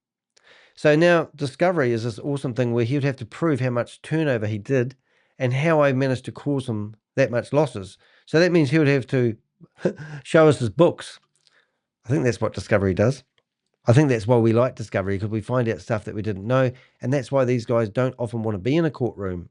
[SPEAKER 1] So now Discovery is this awesome thing where he would have to prove how much turnover he did and how I managed to cause him that much losses. So that means he would have to show us his books. I think that's what Discovery does. I think that's why we like Discovery, because we find out stuff that we didn't know. And that's why these guys don't often want to be in a courtroom,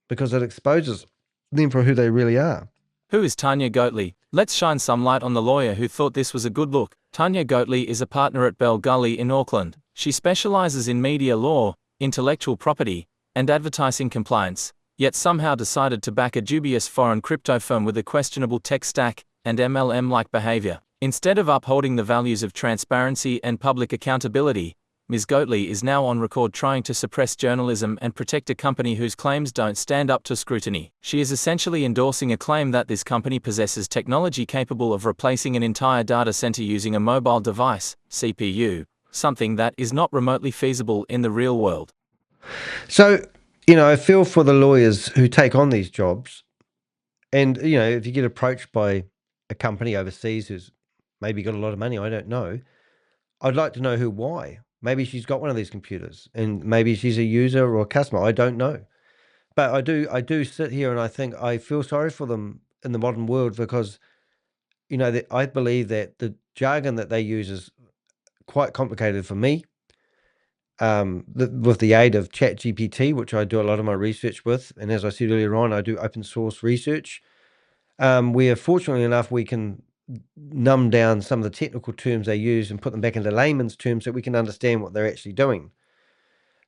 [SPEAKER 1] because it exposes them for who they really are.
[SPEAKER 3] Who is Tania Goatley? Let's shine some light on the lawyer who thought this was a good look. Tania Goatley is a partner at Bell Gully in Auckland. She specializes in media law, intellectual property, and advertising compliance, yet somehow decided to back a dubious foreign crypto firm with a questionable tech stack and MLM-like behavior. Instead of upholding the values of transparency and public accountability, Ms. Goatley is now on record trying to suppress journalism and protect a company whose claims don't stand up to scrutiny. She is essentially endorsing a claim that this company possesses technology capable of replacing an entire data center using a mobile device, CPU, something that is not remotely feasible in the real world.
[SPEAKER 1] So, I feel for the lawyers who take on these jobs. And, if you get approached by a company overseas who's maybe got a lot of money, I don't know, I'd like to know why. Maybe she's got one of these computers and maybe she's a user or a customer. I don't know. But I do sit here and I think I feel sorry for them in the modern world because, I believe that the jargon that they use is quite complicated for me. With the aid of ChatGPT, which I do a lot of my research with, and as I said earlier on, I do open source research. Where fortunately enough, we can numb down some of the technical terms they use and put them back into layman's terms so we can understand what they're actually doing.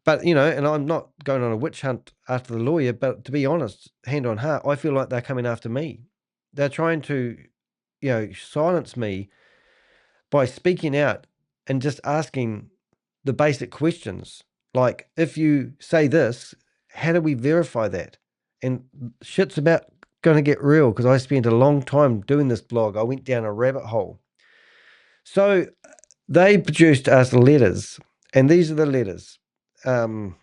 [SPEAKER 1] But, and I'm not going on a witch hunt after the lawyer, but to be honest, hand on heart, I feel like they're coming after me. They're trying to, silence me by speaking out and just asking the basic questions. Like, if you say this, how do we verify that? And shit's about going to get real because I spent a long time doing this blog. I went down a rabbit hole. So they produced us letters, and these are the letters.
[SPEAKER 3] You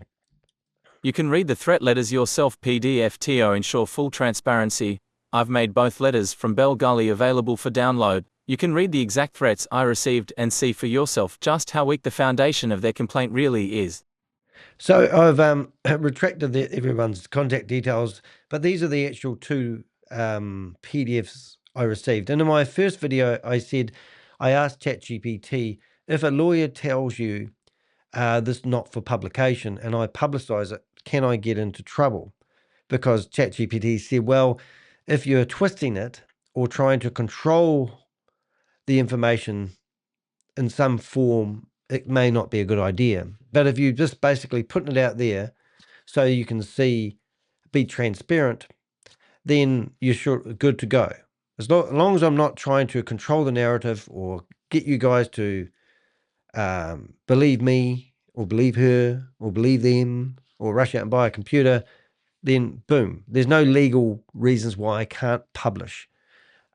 [SPEAKER 3] can read the threat letters yourself. PDF to ensure full transparency. I've made both letters from Bell Gully available for download. You can read the exact threats I received and see for yourself just how weak the foundation of their complaint really is.
[SPEAKER 1] So I've retracted everyone's contact details, but these are the actual two PDFs I received. And in my first video, I asked ChatGPT, if a lawyer tells you this not for publication and I publicize it, can I get into trouble? Because ChatGPT said, well, if you're twisting it or trying to control the information in some form, it may not be a good idea. But if you just basically putting it out there so you can see, be transparent, then you're good to go. As long as I'm not trying to control the narrative or get you guys to believe me or believe her or believe them or rush out and buy a computer, then boom, there's no legal reasons why I can't publish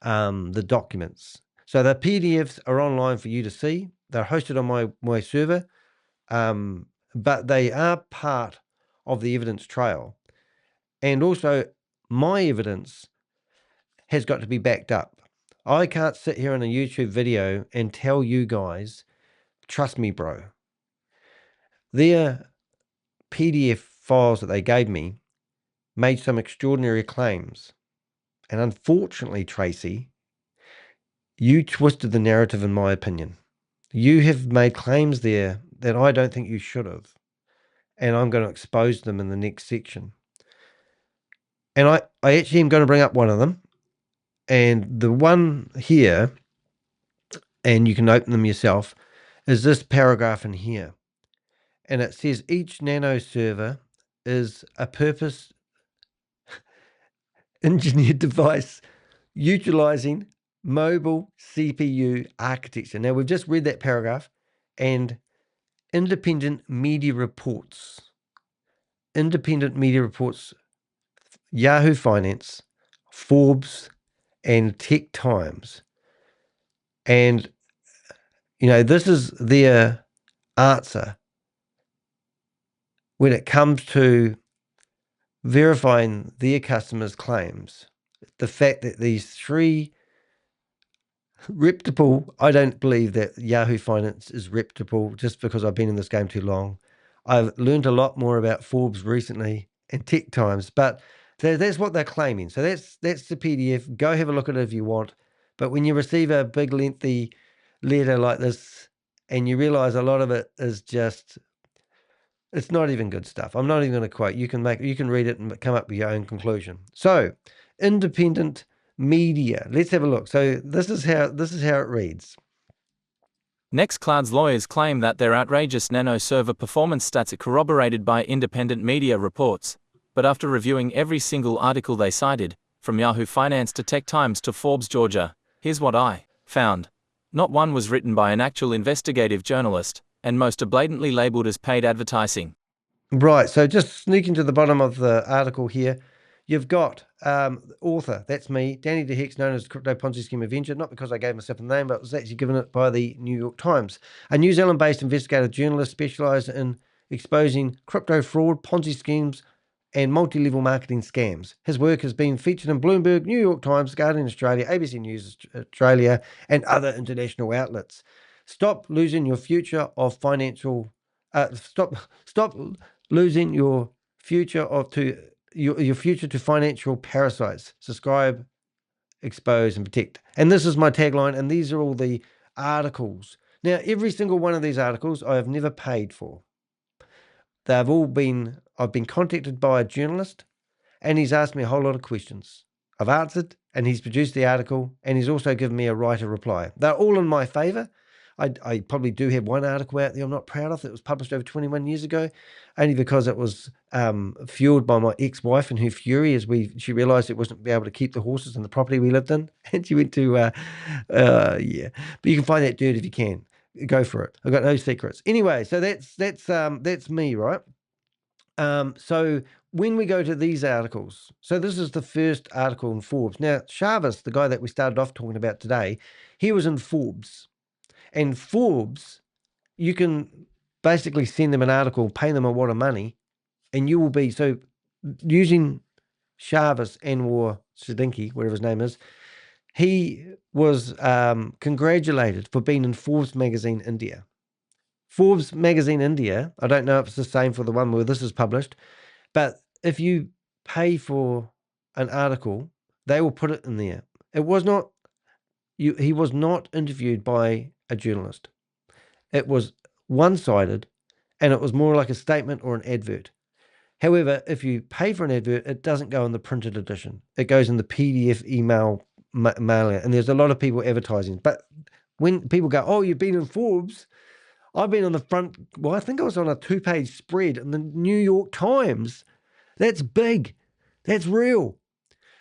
[SPEAKER 1] the documents. So the PDFs are online for you to see. They're hosted on my server, but they are part of the evidence trail. And also my evidence has got to be backed up. I can't sit here in a YouTube video and tell you guys, trust me, bro. Their PDF files that they gave me made some extraordinary claims. And unfortunately, Tracy, you twisted the narrative in my opinion. You have made claims there that I don't think you should have. And I'm going to expose them in the next section. And I actually am going to bring up one of them. And the one here, and you can open them yourself, is this paragraph in here. And it says each NanoServer is a purpose engineered device utilizing mobile CPU architecture. Now, we've just read that paragraph, and independent media reports, Yahoo Finance, Forbes, and Tech Times. And, this is their answer when it comes to verifying their customers' claims. The fact that these three reputable, I don't believe that Yahoo Finance is reputable just because I've been in this game too long. I've learned a lot more about Forbes recently and Tech Times, but that's what they're claiming. So that's the PDF. Go have a look at it if you want. But when you receive a big lengthy letter like this and you realize a lot of it is just, it's not even good stuff. I'm not even going to quote. You can read it and come up with your own conclusion. So, independent media. Let's have a look. So this is how it reads.
[SPEAKER 3] NexQloud's lawyers claim that their outrageous NanoServer performance stats are corroborated by independent media reports, but after reviewing every single article they cited, from Yahoo Finance to Tech Times to Forbes Georgia, here's what I found. Not one was written by an actual investigative journalist, and most are blatantly labeled as paid advertising.
[SPEAKER 1] Right, so just sneaking to the bottom of the article here, you've got author, that's me, Danny de Hek, known as Crypto Ponzi Scheme Avenger, not because I gave myself a name, but it was actually given it by the New York Times. A New Zealand-based investigative journalist specialised in exposing crypto fraud, Ponzi schemes, and multi-level marketing scams. His work has been featured in Bloomberg, New York Times, Guardian Australia, ABC News Australia, and other international outlets. Stop losing your future of financial... Stop losing your future your future to financial parasites. Subscribe, expose, and protect. And this is my tagline, and these are all the articles. Now, every single one of these articles I have never paid for. They've all been, I've been contacted by a journalist, and he's asked me a whole lot of questions. I've answered, and he's produced the article, and he's also given me a right of reply. They're all in my favour. I probably do have one article out there I'm not proud of that was published over 21 years ago, only because it was fueled by my ex-wife and her fury as she realised it wasn't be able to keep the horses in the property we lived in, and she went to yeah. But you can find that dirt if you can. Go for it. I've got no secrets. Anyway, so that's me, right? So when we go to these articles, so this is the first article in Forbes. Now, Chavis, the guy that we started off talking about today, he was in Forbes. And Forbes, you can basically send them an article, pay them a wad of money, and you will be, so using Chavis and/or Sadinki, whatever his name is, he was congratulated for being in Forbes magazine India. Forbes magazine India, I don't know if it's the same for the one where this is published, but if you pay for an article, they will put it in there. It was not, he was not interviewed by a journalist. It was one-sided, and it was more like a statement or an advert. However, if you pay for an advert, it doesn't go in the printed edition. It goes in the PDF email mailer, and there's a lot of people advertising. But when people go, oh, you've been in Forbes, I've been on the front, well, I think I was on a 2-page spread in the New York Times. That's big. That's real.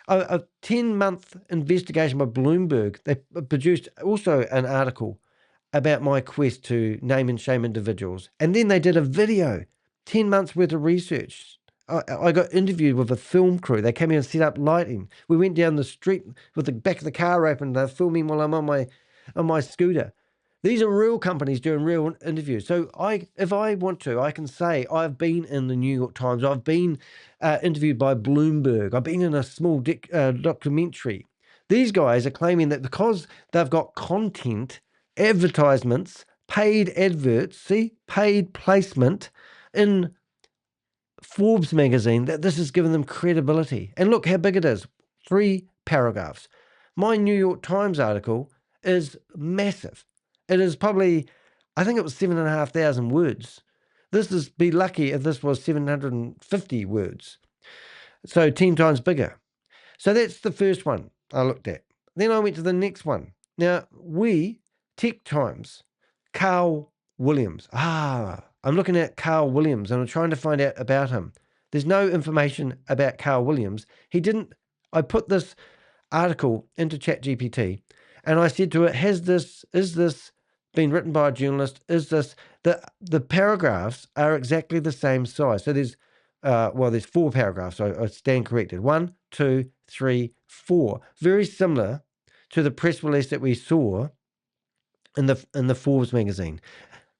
[SPEAKER 1] A 10-month investigation by Bloomberg, they produced also an article about my quest to name and shame individuals. And then they did a video, 10 months worth of research. I got interviewed with a film crew. They came in and set up lighting. We went down the street with the back of the car open. They're filming while I'm on my scooter. These are real companies doing real interviews. So if I want to, I can say I've been in the New York Times. I've been interviewed by Bloomberg. I've been in a small documentary. These guys are claiming that because they've got content, advertisements, paid adverts, paid placement in Forbes magazine, that this has given them credibility. And look how big it is. 3 paragraphs. My New York Times article is massive. It is probably, I think it was 7,500 words. This is, be lucky if this was 750 words. So 10 times bigger. So that's the first one I looked at. Then I went to the next one. Now, Tech Times, Carl Williams. I'm looking at Carl Williams and I'm trying to find out about him. There's no information about Carl Williams. I put this article into ChatGPT and I said to it, is this been written by a journalist? Is this, the paragraphs are exactly the same size. So there's 4 paragraphs. So I stand corrected. 1, 2, 3, 4. Very similar to the press release that we saw in the Forbes magazine.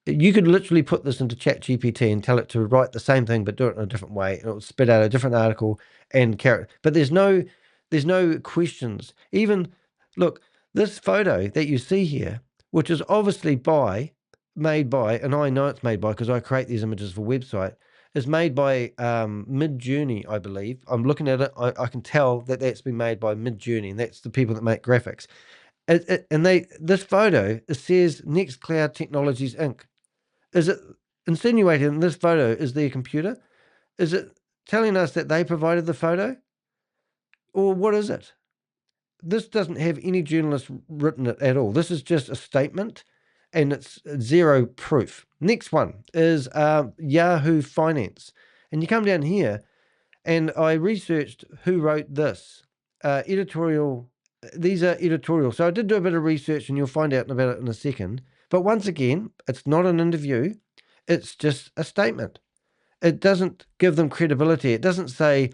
[SPEAKER 1] You could literally put this into ChatGPT and tell it to write the same thing but do it in a different way. And it will spit out a different article and carrot. But there's no questions. Even look, this photo that you see here, which is obviously made by, and I know it's made by because I create these images for website, is made by Midjourney, I believe. I'm looking at it. I can tell that that's been made by Midjourney, and that's the people that make graphics. This photo, it says NexQloud Technologies Inc. Is it insinuating this photo is their computer? Is it telling us that they provided the photo? Or what is it? This doesn't have any journalist written it at all. This is just a statement. and it's zero proof. Next one is Yahoo Finance. And you come down here, and I researched who wrote this. Editorial, these are editorial. So I did do a bit of research, and you'll find out about it in a second. But once again, it's not an interview. It's just a statement. It doesn't give them credibility. It doesn't say,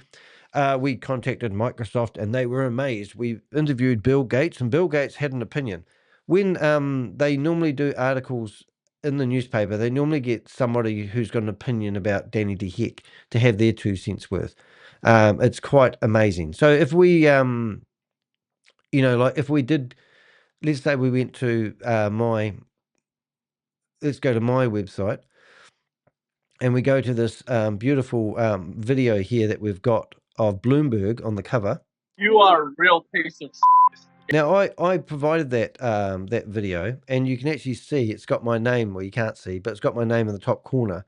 [SPEAKER 1] we contacted Microsoft and they were amazed. We interviewed Bill Gates and Bill Gates had an opinion. When they normally do articles in the newspaper, they normally get somebody who's got an opinion about Danny de Hek to have their 2 cents worth. It's quite amazing. So if we, like if we did, let's say we went to let's go to my website, and we go to this beautiful video here that we've got of Bloomberg on the cover.
[SPEAKER 8] You are a real piece of shit.
[SPEAKER 1] Now, I provided that that video, and you can actually see it's got my name. Well, you can't see, but it's got my name in the top corner.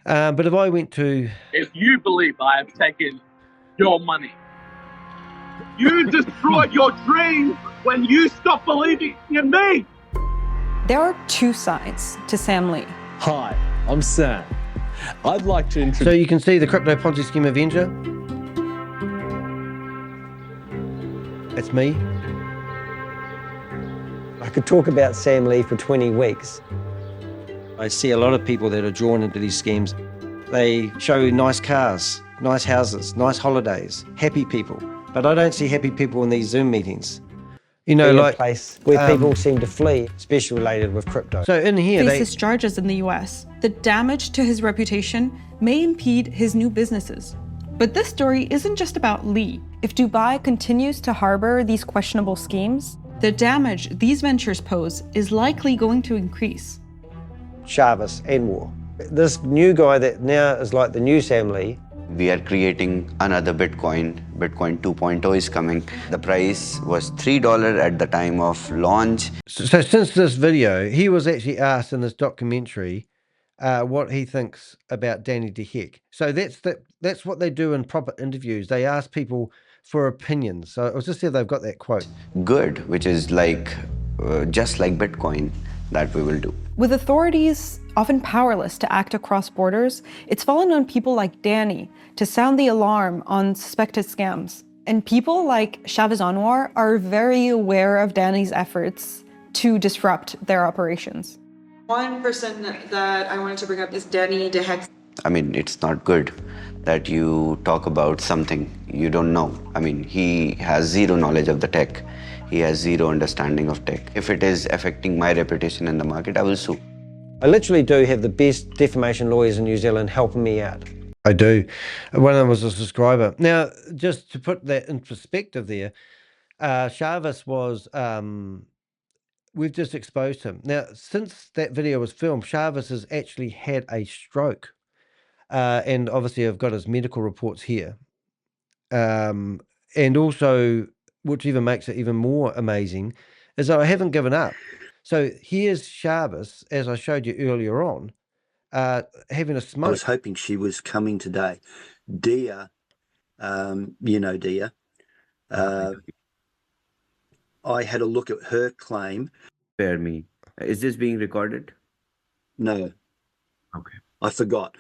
[SPEAKER 1] But if I went to...
[SPEAKER 8] If you believe I have taken your money, you destroyed your dream when you stopped believing in me.
[SPEAKER 9] There are 2 sides to Sam Lee.
[SPEAKER 10] Hi, I'm Sam. I'd like to introduce...
[SPEAKER 1] So you can see the Crypto Ponzi Scheme Avenger. It's me.
[SPEAKER 11] I could talk about Sam Lee for 20 weeks. I see a lot of people that are drawn into these schemes. They show nice cars, nice houses, nice holidays, happy people. But I don't see happy people in these Zoom meetings.
[SPEAKER 1] You know, like...
[SPEAKER 11] a place where people seem to flee, especially related with crypto.
[SPEAKER 1] So in here,
[SPEAKER 9] faces charges in the US. The damage to his reputation may impede his new businesses. But this story isn't just about Lee. If Dubai continues to harbor these questionable schemes, the damage these ventures pose is likely going to increase.
[SPEAKER 11] Chavez and war. This new guy that now is like the new Sam Lee.
[SPEAKER 4] We are creating another Bitcoin. Bitcoin 2.0 is coming. The price was $3 at the time of launch.
[SPEAKER 1] So since this video, he was actually asked in this documentary what he thinks about Danny de Hek. So that's what they do in proper interviews. They ask people for opinions. So it was just see if they've got that quote.
[SPEAKER 4] Good, which is like just like Bitcoin that we will do.
[SPEAKER 9] With authorities often powerless to act across borders, it's fallen on people like Danny to sound the alarm on suspected scams. And people like Chavez Anwar are very aware of Danny's efforts to disrupt their operations.
[SPEAKER 12] One person that I wanted to bring up is Danny de Hek.
[SPEAKER 4] I mean, it's not good that you talk about something you don't know. I mean, he has zero knowledge of the tech. He has zero understanding of tech. If it is affecting my reputation in the market, I will sue.
[SPEAKER 11] I literally do have the best defamation lawyers in New Zealand helping me out.
[SPEAKER 1] I do. One of them was a subscriber. Now, just to put that in perspective there, Chavez was, we've just exposed him. Now, since that video was filmed, Chavez has actually had a stroke. And obviously I've got his medical reports here. And also, which even makes it even more amazing, is that I haven't given up. So here's Chavez, as I showed you earlier on, having a smoke.
[SPEAKER 5] I was hoping she was coming today. Dia, you know Dia, I had a look at her claim.
[SPEAKER 4] Spare me. Is this being recorded?
[SPEAKER 5] No.
[SPEAKER 4] Okay.
[SPEAKER 5] I forgot.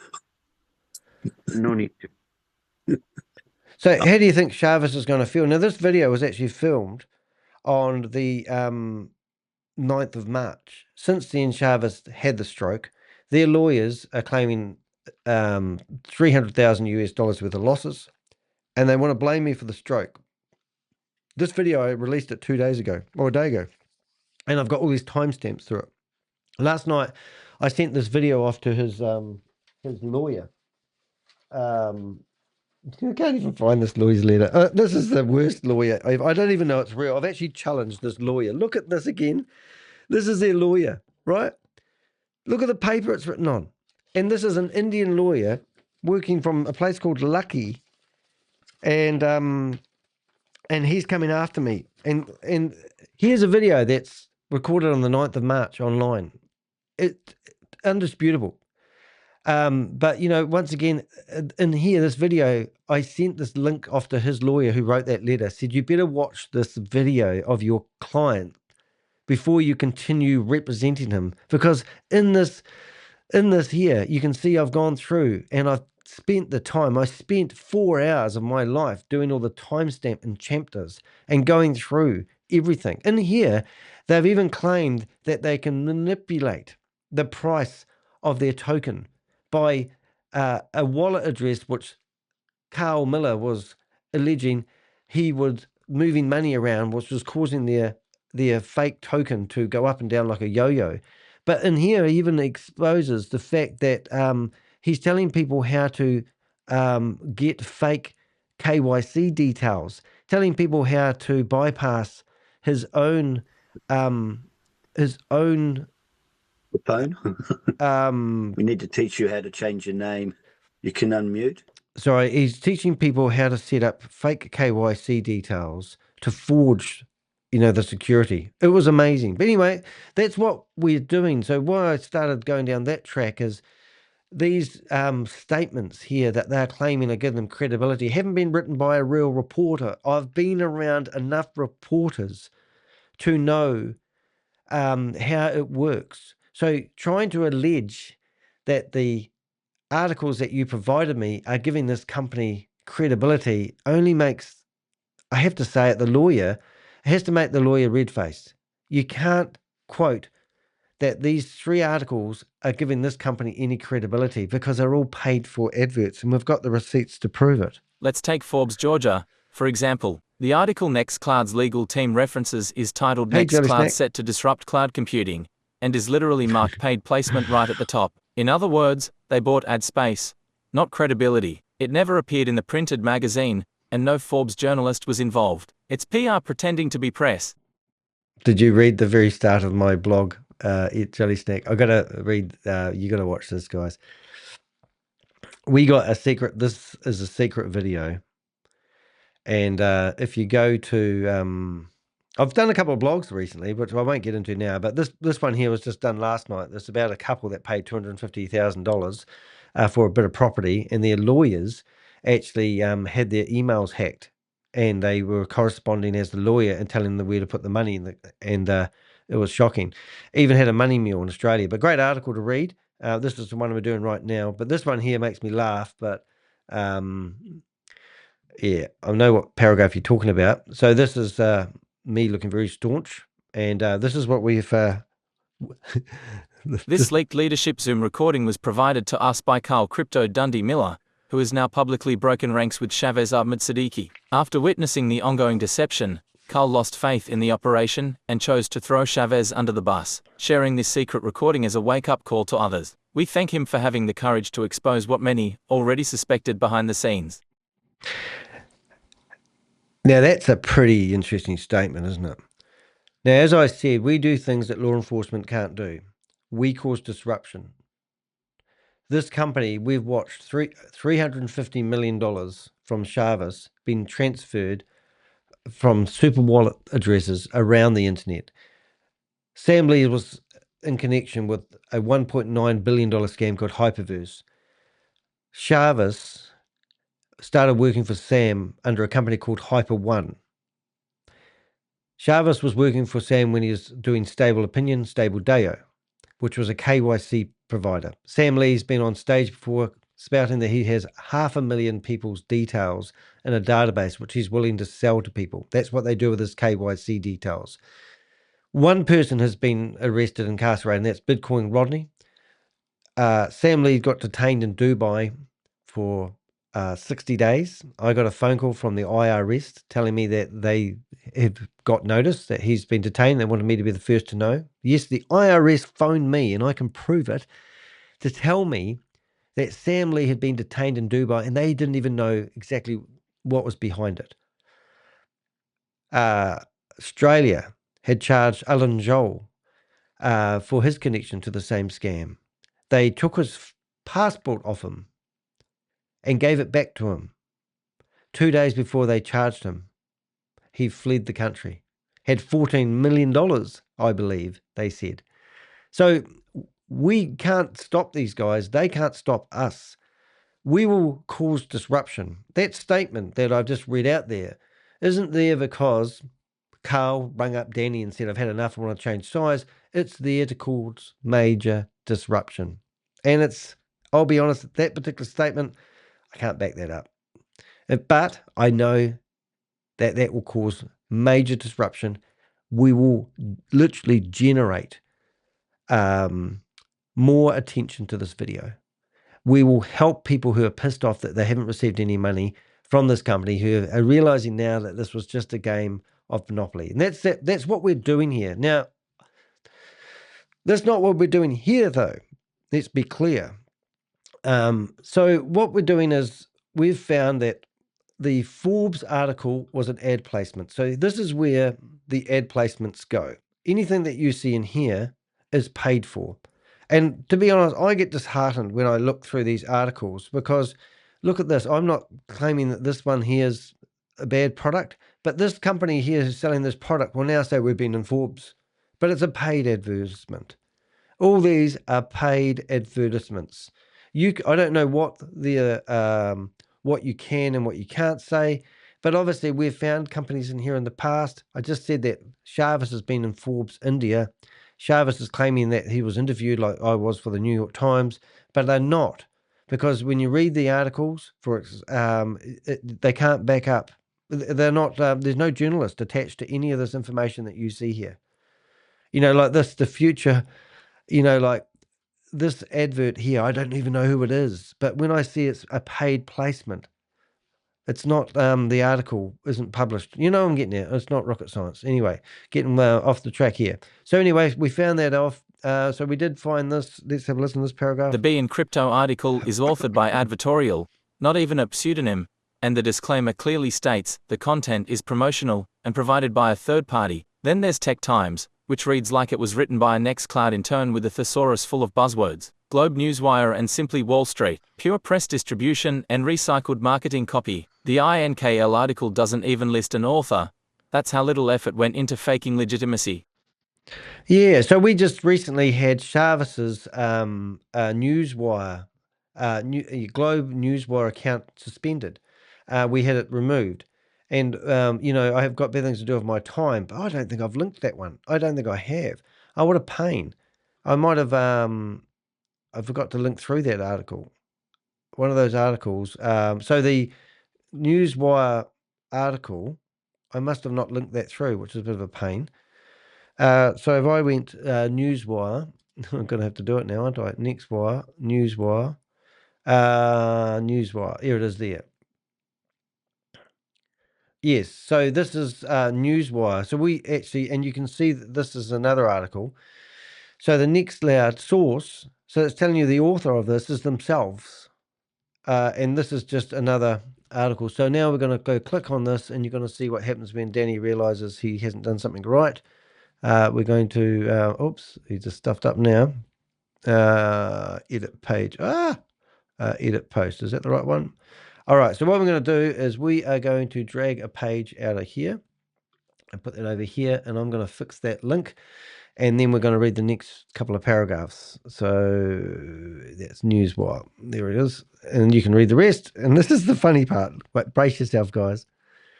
[SPEAKER 4] No need to.
[SPEAKER 1] So how do you think Chavez is going to feel? Now, this video was actually filmed on the 9th of March. Since then, Chavez had the stroke. Their lawyers are claiming $300,000 US worth of losses, and they want to blame me for the stroke. This video, I released it 2 days ago, or a day ago, and I've got all these timestamps through it. Last night, I sent this video off to his lawyer. I can't even find this lawyer's letter. This is the worst lawyer. I don't even know it's real. I've actually challenged this lawyer. Look at this again. This is their lawyer, right? Look at the paper it's written on. And this is an Indian lawyer working from a place called Lucky. And he's coming after me. And here's a video that's recorded on the 9th of March online. It's undisputable. But, you know, once again, in here, this video, I sent this link off to his lawyer who wrote that letter, said, you better watch this video of your client before you continue representing him. Because in this here, you can see I've gone through and I've spent the time. I spent 4 hours of my life doing all the timestamp and chapters and going through everything. In here, they've even claimed that they can manipulate the price of their token by a wallet address, which Carl Miller was alleging he was moving money around, which was causing their fake token to go up and down like a yo-yo. But in here, he even exposes the fact that he's telling people how to get fake KYC details, telling people how to bypass his own
[SPEAKER 5] The phone? We need to teach you how to change your name. You can unmute.
[SPEAKER 1] Sorry, he's teaching people how to set up fake KYC details to forge, the security. It was amazing. But anyway, that's what we're doing. So why I started going down that track is these statements here that they're claiming to give them credibility haven't been written by a real reporter. I've been around enough reporters to know how it works. So trying to allege that the articles that you provided me are giving this company credibility only makes, I have to say it, the lawyer has to make the lawyer red-faced. You can't quote that these 3 articles are giving this company any credibility because they're all paid for adverts, and we've got the receipts to prove it.
[SPEAKER 3] Let's take Forbes, Georgia, for example. The article NexQloud's legal team references is titled NexQloud set to disrupt cloud computing, and is literally marked paid placement right at the top. In other words, they bought ad space, not credibility. It never appeared in the printed magazine, and no Forbes journalist was involved. It's PR pretending to be press.
[SPEAKER 1] Did you read the very start of my blog, Eat Jelly Snack? I gotta read. You gotta watch this, guys. We got a secret. This is a secret video, and if you go to, I've done a couple of blogs recently, which I won't get into now. But this one here was just done last night. It's about a couple that paid $250,000 for a bit of property, and their lawyers actually had their emails hacked, and they were corresponding as the lawyer and telling them where to put the money in and it was shocking. Even had a money mule in Australia, but great article to read. This is the one we're doing right now, but this one here makes me laugh. But yeah, I know what paragraph you're talking about. So this is me looking very staunch, and this is what we've
[SPEAKER 3] This leaked leadership Zoom recording was provided to us by Carl Crypto Dundee Miller, who has now publicly broken ranks with Chavez Ahmed Siddiqui. After witnessing the ongoing deception, Carl lost faith in the operation and chose to throw Chavez under the bus, sharing this secret recording as a wake-up call to others. We thank him for having the courage to expose what many already suspected behind the scenes.
[SPEAKER 1] Now, that's a pretty interesting statement, isn't it? Now, as I said, we do things that law enforcement can't do. We cause disruption. This company, we've watched $350 million from Chavez being transferred from super wallet addresses around the internet. Sam Lee was in connection with a $1.9 billion scam called Hyperverse. Chavez started working for Sam under a company called Hyper One. Chavez was working for Sam when he was doing Stable Opinion, Stable Deo, which was a KYC provider. Sam Lee's been on stage before spouting that he has 500,000 people's details in a database, which he's willing to sell to people. That's what they do with his KYC details. One person has been arrested and incarcerated, and that's Bitcoin Rodney. Sam Lee got detained in Dubai for 60 days. I got a phone call from the IRS telling me that they have got notice that he's been detained. They wanted me to be the first to know. Yes, the IRS phoned me, and I can prove it, to tell me that Sam Lee had been detained in Dubai, and they didn't even know exactly what was behind it. Australia had charged Alan Joel for his connection to the same scam. They took his passport off him and gave it back to him. 2 days before they charged him, he fled the country. Had $14 million, I believe, they said. So we can't stop these guys. They can't stop us. We will cause disruption. That statement that I've just read out there isn't there because Carl rang up Danny and said, I've had enough, I want to change size. It's there to cause major disruption. And I'll be honest, that particular statement, I can't back that up. But I know that will cause major disruption. We will literally generate more attention to this video. We will help people who are pissed off that they haven't received any money from this company, who are realizing now that this was just a game of Monopoly. And that's what we're doing here. Now, that's not what we're doing here, though. Let's be clear. So what we're doing is we've found that the Forbes article was an ad placement. So this is where the ad placements go. Anything that you see in here is paid for. And to be honest, I get disheartened when I look through these articles because look at this. I'm not claiming that this one here is a bad product, but this company here who's selling this product will now say we've been in Forbes, but it's a paid advertisement. All these are paid advertisements. I don't know what what you can and what you can't say, but obviously we've found companies in here in the past. I just said that Shavis has been in Forbes India. Shavis is claiming that he was interviewed like I was for the New York Times, but they're not, because when you read the articles, they can't back up. They're not. There's no journalist attached to any of this information that you see here. Like this, the future. Like this advert here, I don't even know who it is, but when I see it's a paid placement, it's not, the article isn't published. I'm getting there. It's not rocket science. Anyway, getting off the track here. So anyway, we found that off. So we did find this. Let's have a listen to this paragraph.
[SPEAKER 3] The Be in Crypto article is authored by Advertorial, not even a pseudonym, and the disclaimer clearly states the content is promotional and provided by a third party. Then there's Tech Times, which reads like it was written by a NexQloud intern with a thesaurus full of buzzwords. Globe Newswire and Simply Wall Street, pure press distribution and recycled marketing copy. The INKL article doesn't even list an author. That's how little effort went into faking legitimacy.
[SPEAKER 1] Yeah, so we just recently had Shavis's Newswire, Globe Newswire account suspended. We had it removed. And, I have got better things to do with my time, but I don't think I've linked that one. I don't think I have. Oh, what a pain. I might have, I forgot to link through that article. One of those articles. So the Newswire article, I must have not linked that through, which is a bit of a pain. So if I went Newswire, I'm going to have to do it now, aren't I? Newswire, here it is there. Yes, so this is Newswire. So we actually, and you can see that this is another article. So the NexQloud source, so it's telling you the author of this is themselves. And this is just another article. So now we're going to go click on this, and you're going to see what happens when Danny realizes he hasn't done something right. We're going to, oops, he just stuffed up now. Edit page. Edit post. Is that the right one? All right, so what we're going to do is we are going to drag a page out of here and put that over here, and I'm going to fix that link, and then we're going to read the next couple of paragraphs. So that's Newswire. There it is, and you can read the rest, and this is the funny part. But brace yourself, guys.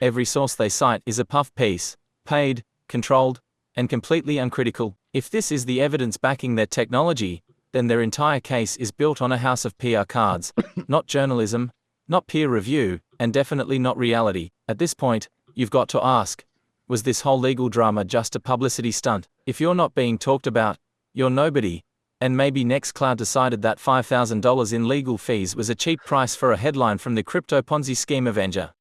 [SPEAKER 3] Every source they cite is a puff piece, paid, controlled, and completely uncritical. If this is the evidence backing their technology, then their entire case is built on a house of PR cards, not journalism, not peer review, and definitely not reality. At this point, you've got to ask, was this whole legal drama just a publicity stunt? If you're not being talked about, you're nobody, and maybe NexQloud decided that $5,000 in legal fees was a cheap price for a headline from the Crypto Ponzi Scheme Avenger.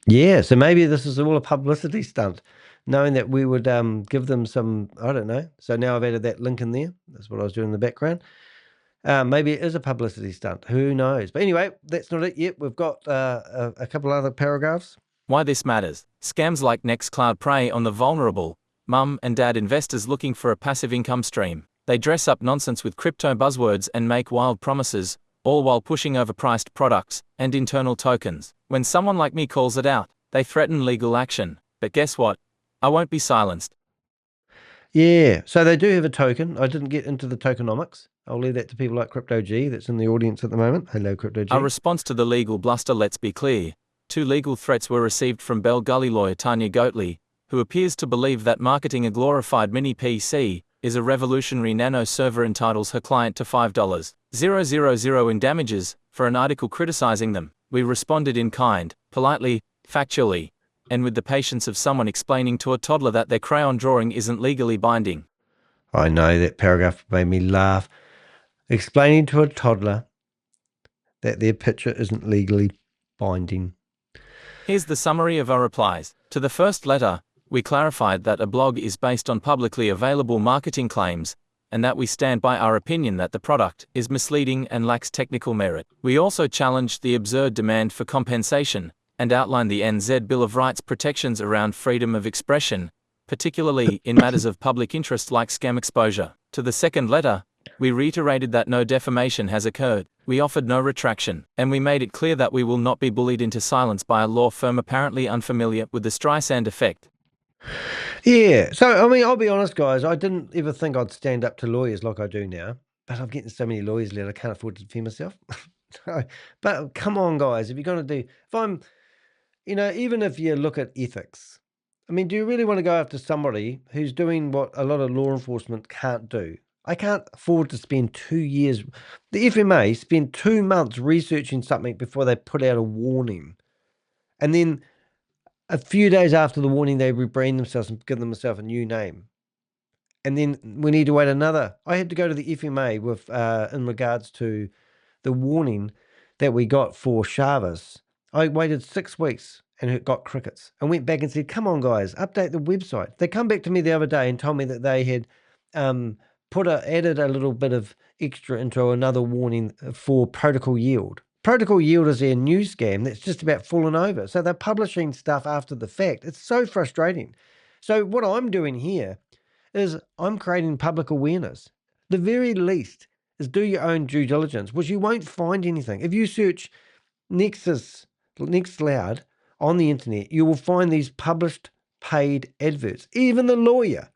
[SPEAKER 1] Yeah, so maybe this is all a publicity stunt, knowing that we would give them some, I don't know. So now I've added that link in there. That's what I was doing in the background. Maybe it is a publicity stunt. Who knows? But anyway, that's not it yet. We've got a couple other paragraphs.
[SPEAKER 3] Why this matters. Scams like NexQloud prey on the vulnerable, mum and dad investors looking for a passive income stream. They dress up nonsense with crypto buzzwords and make wild promises, all while pushing overpriced products and internal tokens. When someone like me calls it out, they threaten legal action. But guess what? I won't be silenced.
[SPEAKER 1] Yeah, so they do have a token. I didn't get into the tokenomics. I'll leave that to people like Crypto G that's in the audience at the moment. Hello, Crypto G.
[SPEAKER 3] Our response to the legal bluster, let's be clear. 2 legal threats were received from Bell Gully lawyer Tania Goatley, who appears to believe that marketing a glorified mini PC is a revolutionary NanoServer entitles her client to $5,000 in damages for an article criticizing them. We responded in kind, politely, factually, and with the patience of someone explaining to a toddler that their crayon drawing isn't legally binding.
[SPEAKER 1] I know that paragraph made me laugh. Explaining to a toddler that their picture isn't legally binding.
[SPEAKER 3] Here's the summary of our replies. To the first letter, we clarified that a blog is based on publicly available marketing claims, and that we stand by our opinion that the product is misleading and lacks technical merit. We also challenged the absurd demand for compensation, and outlined the NZ Bill of Rights protections around freedom of expression, particularly in matters of public interest like scam exposure. To the second letter, we reiterated that no defamation has occurred. We offered no retraction, and we made it clear that we will not be bullied into silence by a law firm apparently unfamiliar with the Streisand effect.
[SPEAKER 1] Yeah, so I mean, I'll be honest, guys, I didn't ever think I'd stand up to lawyers like I do now, but I'm getting so many lawyers lately, I can't afford to defend myself. But come on, guys, if you're going to do, if I'm, even if you look at ethics, I mean, do you really want to go after somebody who's doing what a lot of law enforcement can't do? I can't afford to spend 2 years. The FMA spent 2 months researching something before they put out a warning. And then a few days after the warning, they rebrand themselves and give themselves a new name. And then we need to wait another. I had to go to the FMA with in regards to the warning that we got for Chavez. I waited 6 weeks and it got crickets. I went back and said, come on, guys, update the website. They come back to me the other day and told me that they had added a little bit of extra into another warning for protocol yield. Protocol yield is their new scam that's just about fallen over. So they're publishing stuff after the fact. It's so frustrating. So what I'm doing here is I'm creating public awareness. The very least is do your own due diligence, which you won't find anything. If you search NexQloud on the internet, you will find these published paid adverts. Even the lawyer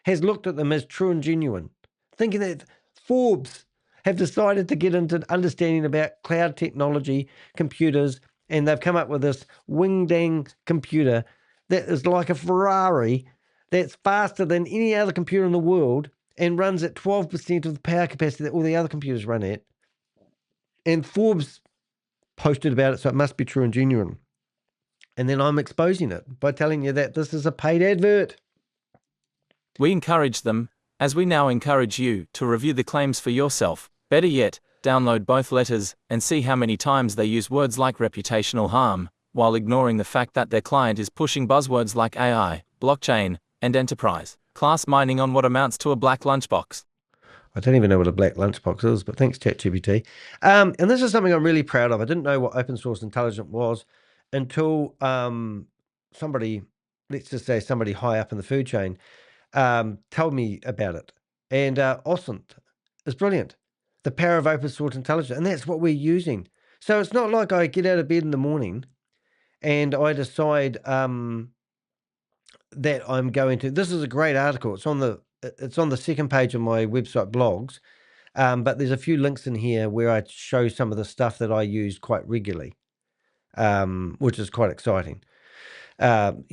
[SPEAKER 1] has looked at them as true and genuine, thinking that Forbes have decided to get into understanding about cloud technology, computers, and they've come up with this wing-dang computer that is like a Ferrari that's faster than any other computer in the world and runs at 12% of the power capacity that all the other computers run at. And Forbes posted about it, so it must be true and genuine. And then I'm exposing it by telling you that this is a paid advert.
[SPEAKER 3] We encourage them, as we now encourage you, to review the claims for yourself. Better yet, download both letters and see how many times they use words like reputational harm, while ignoring the fact that their client is pushing buzzwords like AI, blockchain, and enterprise class mining on what amounts to a black lunchbox.
[SPEAKER 1] I don't even know what a black lunchbox is, but thanks, ChatGPT. And this is something I'm really proud of. I didn't know what open source intelligence was until somebody, let's just say somebody high up in the food chain, told me about it. And OSINT is brilliant. The power of open source intelligence. And that's what we're using. So it's not like I get out of bed in the morning and I decide that I'm going to, this is a great article. It's on the second page of my website blogs. But there's a few links in here where I show some of the stuff that I use quite regularly, which is quite exciting. So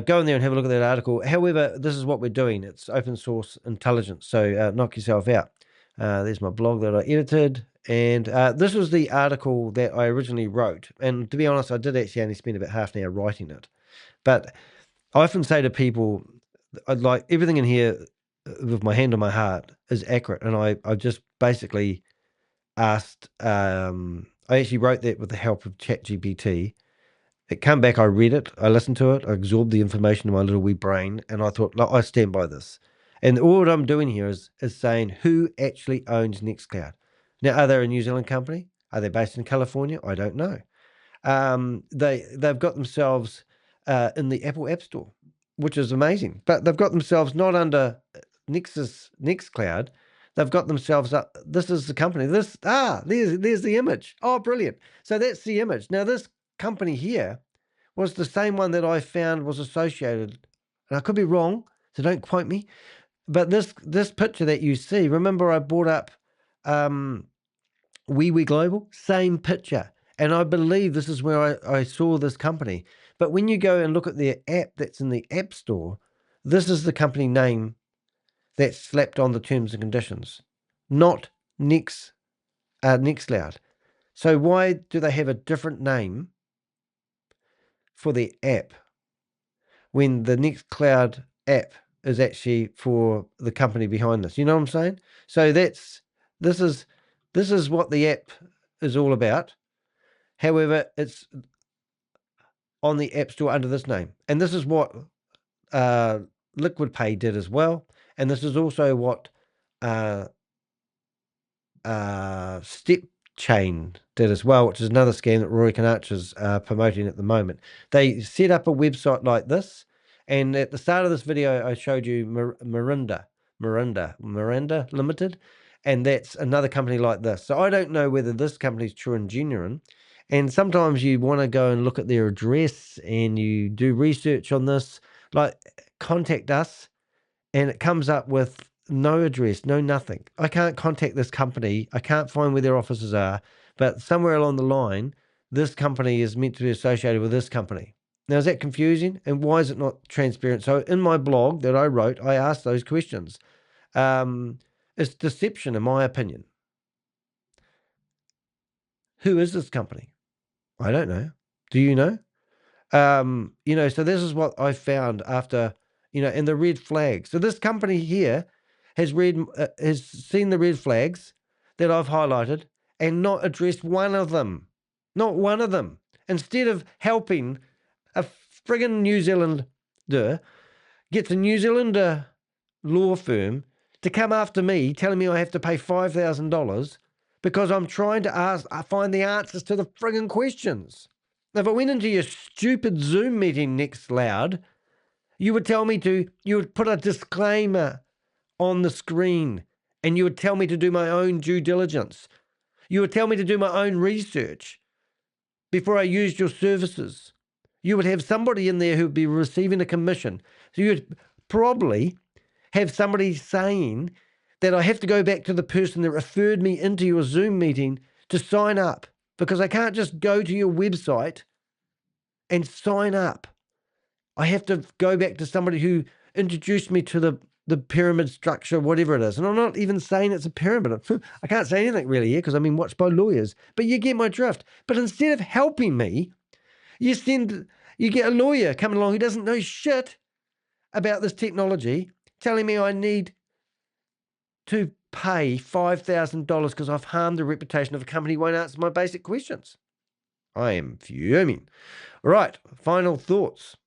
[SPEAKER 1] go in there and have a look at that article. However, this is what we're doing. It's open source intelligence. So knock yourself out. There's my blog that I edited. And this was the article that I originally wrote. And to be honest, I did actually only spend about half an hour writing it. But I often say to people, I'd like everything in here with my hand on my heart is accurate. And I just basically asked, I actually wrote that with the help of ChatGPT. It came back, I read it, I listened to it, I absorbed the information in my little wee brain, and I thought, I stand by this. And all I'm doing here is saying who actually owns NexQloud. Now, are they a New Zealand company? Are they based in California? I don't know. They've got themselves in the Apple App Store, which is amazing. But they've got themselves not under NexQloud. They've got themselves up. This is the company. There's the image. Oh, brilliant. So that's the image. Now, this company here was the same one that I found was associated, and I could be wrong, so don't quote me, but this picture that you see, remember I brought up WeWe Global, same picture, And I believe this is where I saw this company. But when you go and look at their app that's in the App Store, this is the company name that's slapped on the terms and conditions, not NexQloud. So why do they have a different name for the app when the NexQloud app is actually for the company behind this? You know what I'm saying? So this is what the app is all about. However, it's on the App Store under this name. And this is what Liquid Pay did as well. And this is also what Step Chain did as well, which is another scam that Rory Canach is promoting at the moment. They set up a website like this, and at the start of this video, I showed you Miranda Limited, and that's another company like this. So I don't know whether this company is true and genuine, and sometimes you want to go and look at their address, and you do research on this, like contact us, and it comes up with no address, no nothing. I can't contact this company. I can't find where their offices are, but somewhere along the line, this company is meant to be associated with this company. Now, is that confusing? And why is it not transparent? So in my blog that I wrote, I asked those questions. It's deception, in my opinion. Who is this company? I don't know. Do you know? So this is what I found after, and the red flags. So this company here has seen the red flags that I've highlighted and not addressed one of them. Not one of them. Instead of helping a friggin' New Zealander, gets a New Zealander law firm to come after me, telling me I have to pay $5,000 because I'm trying to find the answers to the friggin' questions. Now, if I went into your stupid Zoom meeting NexQloud, you would put a disclaimer on the screen, and you would tell me to do my own due diligence. You would tell me to do my own research before I used your services. You would have somebody in there who would be receiving a commission. So you would probably have somebody saying that I have to go back to the person that referred me into your Zoom meeting to sign up, because I can't just go to your website and sign up. I have to go back to somebody who introduced me to the pyramid structure, whatever it is. And I'm not even saying it's a pyramid. I can't say anything really here because I'm being watched by lawyers. But you get my drift. But instead of helping me, you get a lawyer coming along who doesn't know shit about this technology, telling me I need to pay $5,000 because I've harmed the reputation of a company who won't answer my basic questions. I am fuming. Right, final thoughts.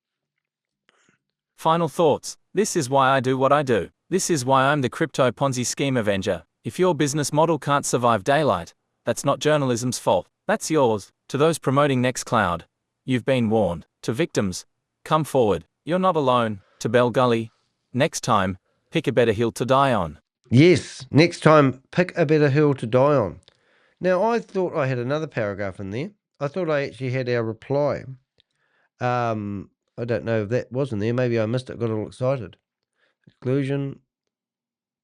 [SPEAKER 3] Final thoughts. This is why I do what I do. This is why I'm the Crypto Ponzi Scheme Avenger. If your business model can't survive daylight, that's not journalism's fault. That's yours. To those promoting NexQloud, you've been warned. To victims, come forward. You're not alone. To Bell Gully, next time, pick a better hill to die on.
[SPEAKER 1] Yes, next time, pick a better hill to die on. Now, I thought I had another paragraph in there. I thought I actually had our reply. I don't know if that was in there. Maybe I missed it, got all excited. Conclusion.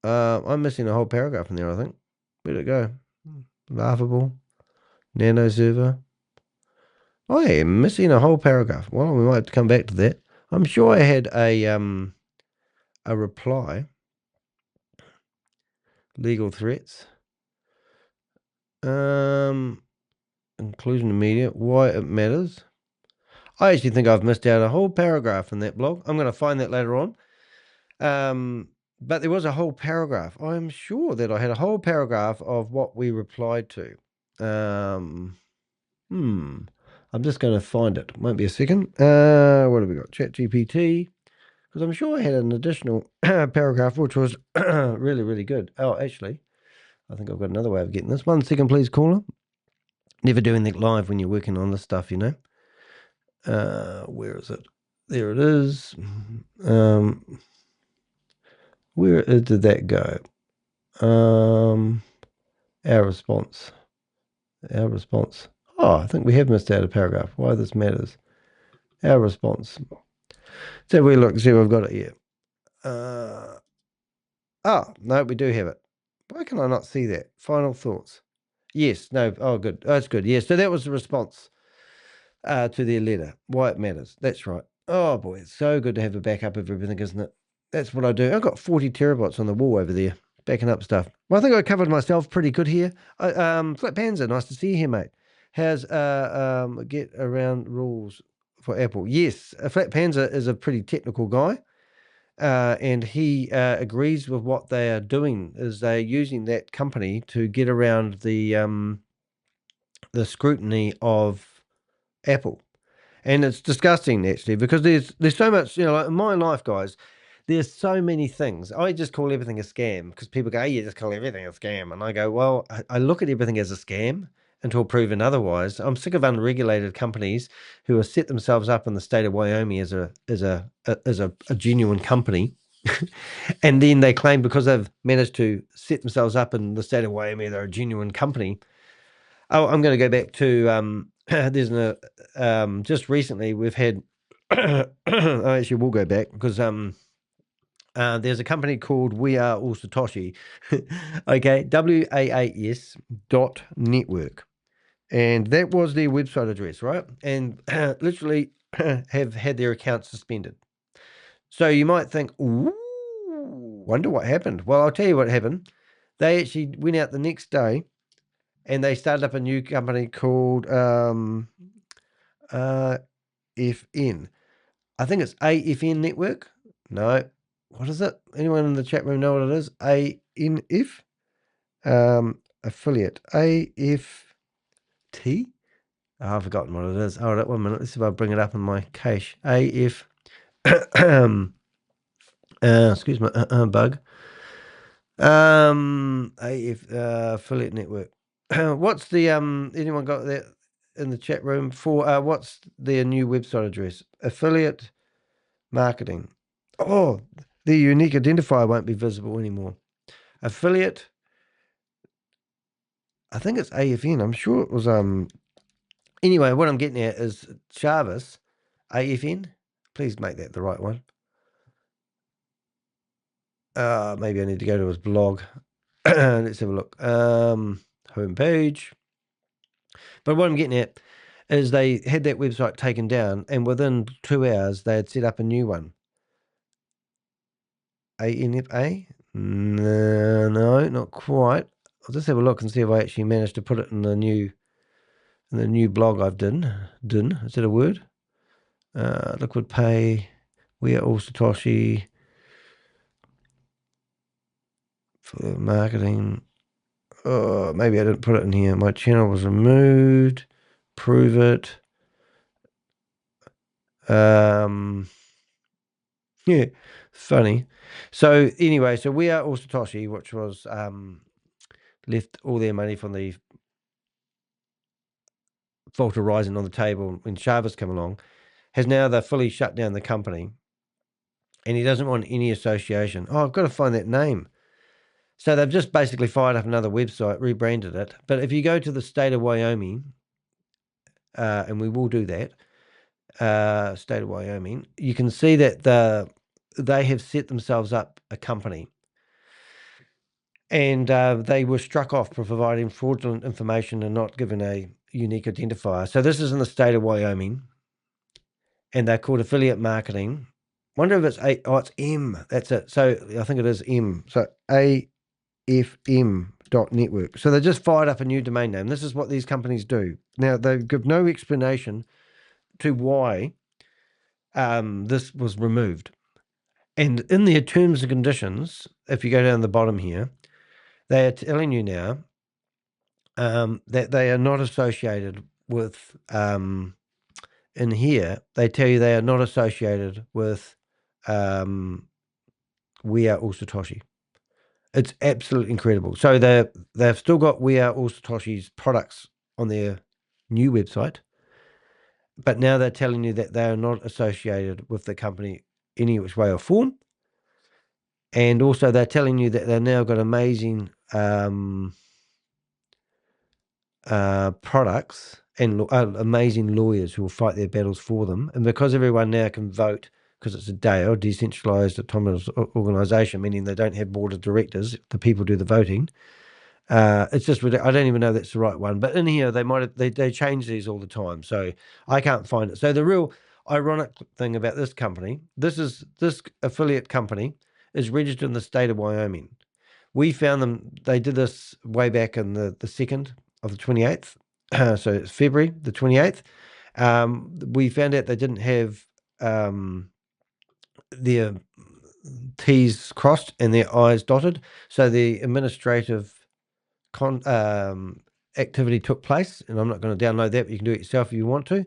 [SPEAKER 1] I'm missing a whole paragraph in there, I think. Where'd it go? Laughable. NanoServer. I am missing a whole paragraph. Well, we might have to come back to that. I'm sure I had a reply. Legal threats. Inclusion of media. Why it matters. I actually think I've missed out a whole paragraph in that blog. I'm going to find that later on. But there was a whole paragraph. I'm sure that I had a whole paragraph of what we replied to. I'm just going to find it. Won't be a second. What have we got? ChatGPT. Because I'm sure I had an additional paragraph, which was really, really good. Oh, actually, I think I've got another way of getting this. 1 second, please, caller. Never do anything live when you're working on this stuff, you know. Where is it? There it is. Where did that go? Our response. Oh, I think we have missed out a paragraph. Why this matters. Our response. So we look, see, we've got it here. No, we do have it. Why can I not see that? Final thoughts. Yes, no, oh, good. That's good. Yeah, so that was the response to their letter, why it matters. That's right. Oh, boy, it's so good to have a backup of everything, isn't it? That's what I do. I've got 40 terabytes on the wall over there, backing up stuff. Well, I think I covered myself pretty good here. Flat Panzer, nice to see you here, mate. How's get around rules for Apple? Yes, Flat Panzer is a pretty technical guy. And he agrees with what they are doing, is they're using that company to get around the scrutiny of Apple. And it's disgusting, actually, because there's so much, like in my life, guys, there's so many things. I just call everything a scam because people go, oh, you just call everything a scam. And I go, well, I look at everything as a scam until proven otherwise. I'm sick of unregulated companies who have set themselves up in the state of Wyoming as a genuine company. And then they claim because they've managed to set themselves up in the state of Wyoming, they're a genuine company. Oh, I'm going to go back to there's just recently we've had I actually will go back because there's a company called We Are All Satoshi, okay, WAAS.network, and that was their website address, right? And literally have had their account suspended. So you might think, ooh, wonder what happened. Well, I'll tell you what happened. They actually went out the next day and they started up a new company called FN. I think it's AFN Network. No, what is it? Anyone in the chat room know what it is? ANF? Affiliate. AFT? Oh, I've forgotten what it is. Hold on 1 minute. Let's see if I bring it up in my cache. AF. Excuse my bug. AF affiliate network. What's the anyone got that in the chat room for what's their new website address? Affiliate marketing. Oh, the unique identifier won't be visible anymore. Affiliate. I think it's AFN. I'm sure it was anyway, what I'm getting at is Jarvis AFN. Please make that the right one. Maybe I need to go to his blog. Let's have a look. Homepage. But what I'm getting at is they had that website taken down, and within 2 hours they had set up a new one. ANFA? No, not quite. I'll just have a look and see if I actually managed to put it in the new blog I've done. Is that a word? Liquid Pay. We Are All Satoshi. For marketing. Oh, maybe I didn't put it in here. My channel was removed. Prove it. Yeah, funny. So anyway, so We Are All Satoshi, which was left all their money from the Vault Horizon on the table when Jarvis came along, has now they're fully shut down the company, and he doesn't want any association. Oh, I've got to find that name. So they've just basically fired up another website, rebranded it. But if you go to the state of Wyoming, and we will do that, state of Wyoming, you can see that they have set themselves up a company. And they were struck off for providing fraudulent information and not given a unique identifier. So this is in the state of Wyoming, and they're called affiliate marketing. Wonder if it's it's M. That's it. So I think it is M. So AFM.network. So they just fired up a new domain name. This is what these companies do. Now, they give no explanation to why this was removed. And in their terms and conditions, if you go down the bottom here, they are telling you now that they are not associated with, in here, they tell you they are not associated with We Are All Satoshi. It's absolutely incredible. So they've still got We Are All Satoshi's products on their new website, but now they're telling you that they are not associated with the company any which way or form. And also they're telling you that they've now got amazing products and amazing lawyers who will fight their battles for them. And because everyone now can vote, because it's a DAO, decentralized autonomous organization, meaning they don't have board of directors, the people do the voting, It's just I don't even know that's the right one. But in here they change these all the time, so I can't find it. So the real ironic thing about this company, this affiliate company is registered in the state of Wyoming. We found them. They did this way back in the 2nd of the 28th, so it's February the 28th. We found out they didn't have their T's crossed and their I's dotted, so the administrative activity took place, and I'm not going to download that, but you can do it yourself if you want to,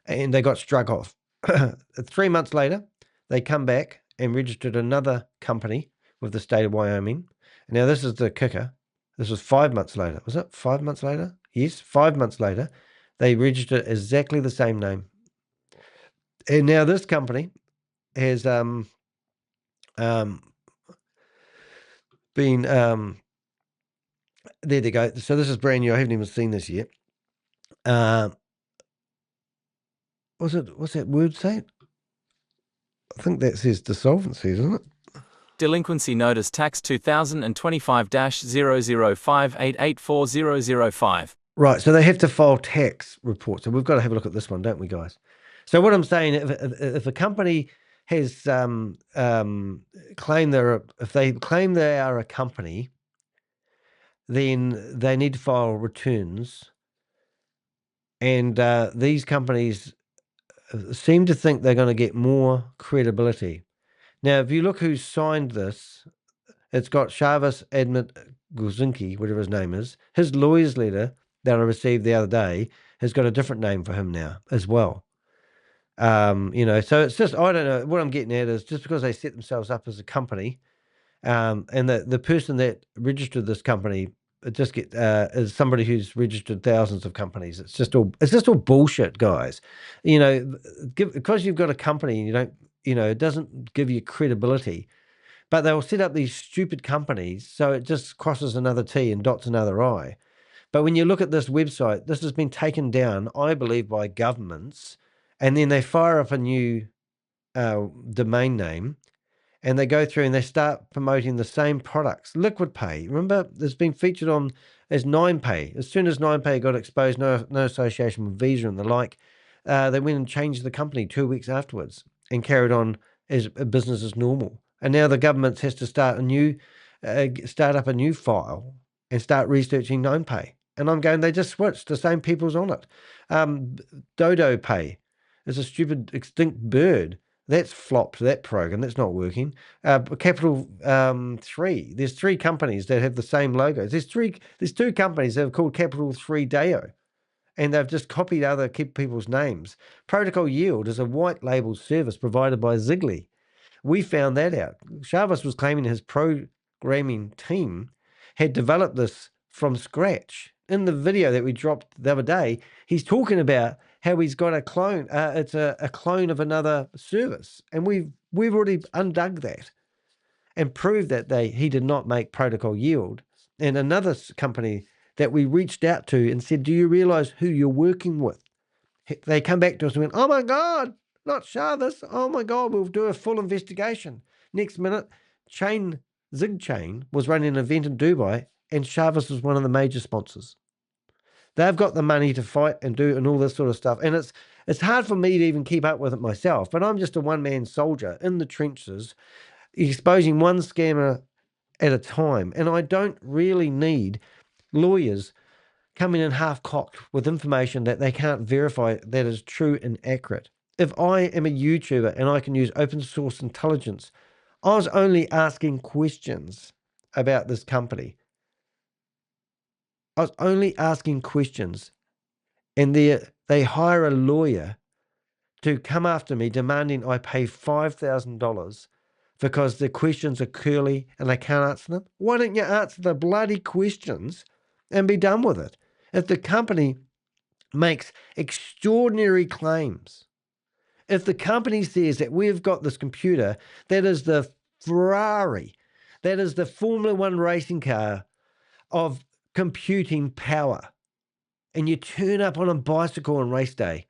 [SPEAKER 1] and they got struck off. 3 months later, they come back and registered another company with the state of Wyoming. Now, this is the kicker. This was 5 months later. Was it 5 months later? Yes, 5 months later, they registered exactly the same name. And now this company has been there they go. So this is brand new. I haven't even seen this yet. What's that word say? I think that says dissolvency, isn't it?
[SPEAKER 3] Delinquency Notice Tax 2025-005884005.
[SPEAKER 1] Right, so they have to file tax reports. So we've got to have a look at this one, don't we, guys? So what I'm saying, if a company has if they claim they are a company, then they need to file returns. And these companies seem to think they're going to get more credibility. Now, if you look who's signed this, it's got Shavis Admit Gulzinski, whatever his name is. His lawyer's letter that I received the other day has got a different name for him now as well. So it's just, I don't know, what I'm getting at is just because they set themselves up as a company, and the person that registered this company is somebody who's registered thousands of companies. It's just all bullshit, guys. Because you've got a company and you don't, it doesn't give you credibility. But they'll set up these stupid companies so it just crosses another T and dots another I. But when you look at this website, this has been taken down, I believe, by governments, and then they fire up a new domain name, and they go through and they start promoting the same products. Liquid Pay, remember, it's been featured on as 9Pay. As soon as 9Pay got exposed, no association with Visa and the like, they went and changed the company 2 weeks afterwards and carried on as a business as normal. And now the government has to start up a new file and start researching 9Pay. And I'm going, they just switched. The same people's on it. Dodo Pay is a stupid extinct bird. That's flopped, that program. That's not working. Capital 3. There's 3 companies that have the same logos. There's 2 companies that have called Capital 3 Deo, and they've just copied other people's names. Protocol Yield is a white label service provided by Zigbee. We found that out. Shavis was claiming his programming team had developed this from scratch. In the video that we dropped the other day, he's talking about how he's got a clone. It's a clone of another service. And we've already undug that and proved that he did not make Protocol Yield. And another company that we reached out to and said, do you realize who you're working with? They come back to us and went, oh my God, not Shavis. Oh my God, we'll do a full investigation. Next minute, Zig Chain was running an event in Dubai, and Shavis was one of the major sponsors. They've got the money to fight and all this sort of stuff. And it's hard for me to even keep up with it myself, but I'm just a one-man soldier in the trenches, exposing one scammer at a time. And I don't really need lawyers coming in half-cocked with information that they can't verify that is true and accurate. If I am a YouTuber and I can use open source intelligence, I was only asking questions about this company. I was only asking questions, and they hire a lawyer to come after me demanding I pay $5,000 because the questions are curly and they can't answer them. Why don't you answer the bloody questions and be done with it? If the company makes extraordinary claims, if the company says that we've got this computer that is the Ferrari, that is the Formula One racing car of computing power, and you turn up on a bicycle on race day,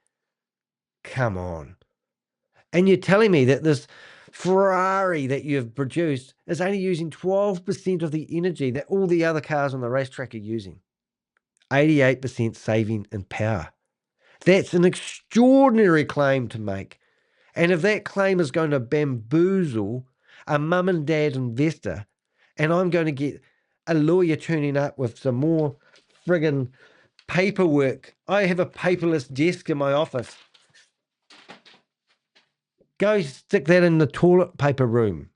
[SPEAKER 1] come on. And you're telling me that this Ferrari that you've produced is only using 12% of the energy that all the other cars on the racetrack are using. 88% saving in power. That's an extraordinary claim to make. And if that claim is going to bamboozle a mum and dad investor, and I'm going to get a lawyer turning up with some more friggin' paperwork. I have a paperless desk in my office. Go stick that in the toilet paper room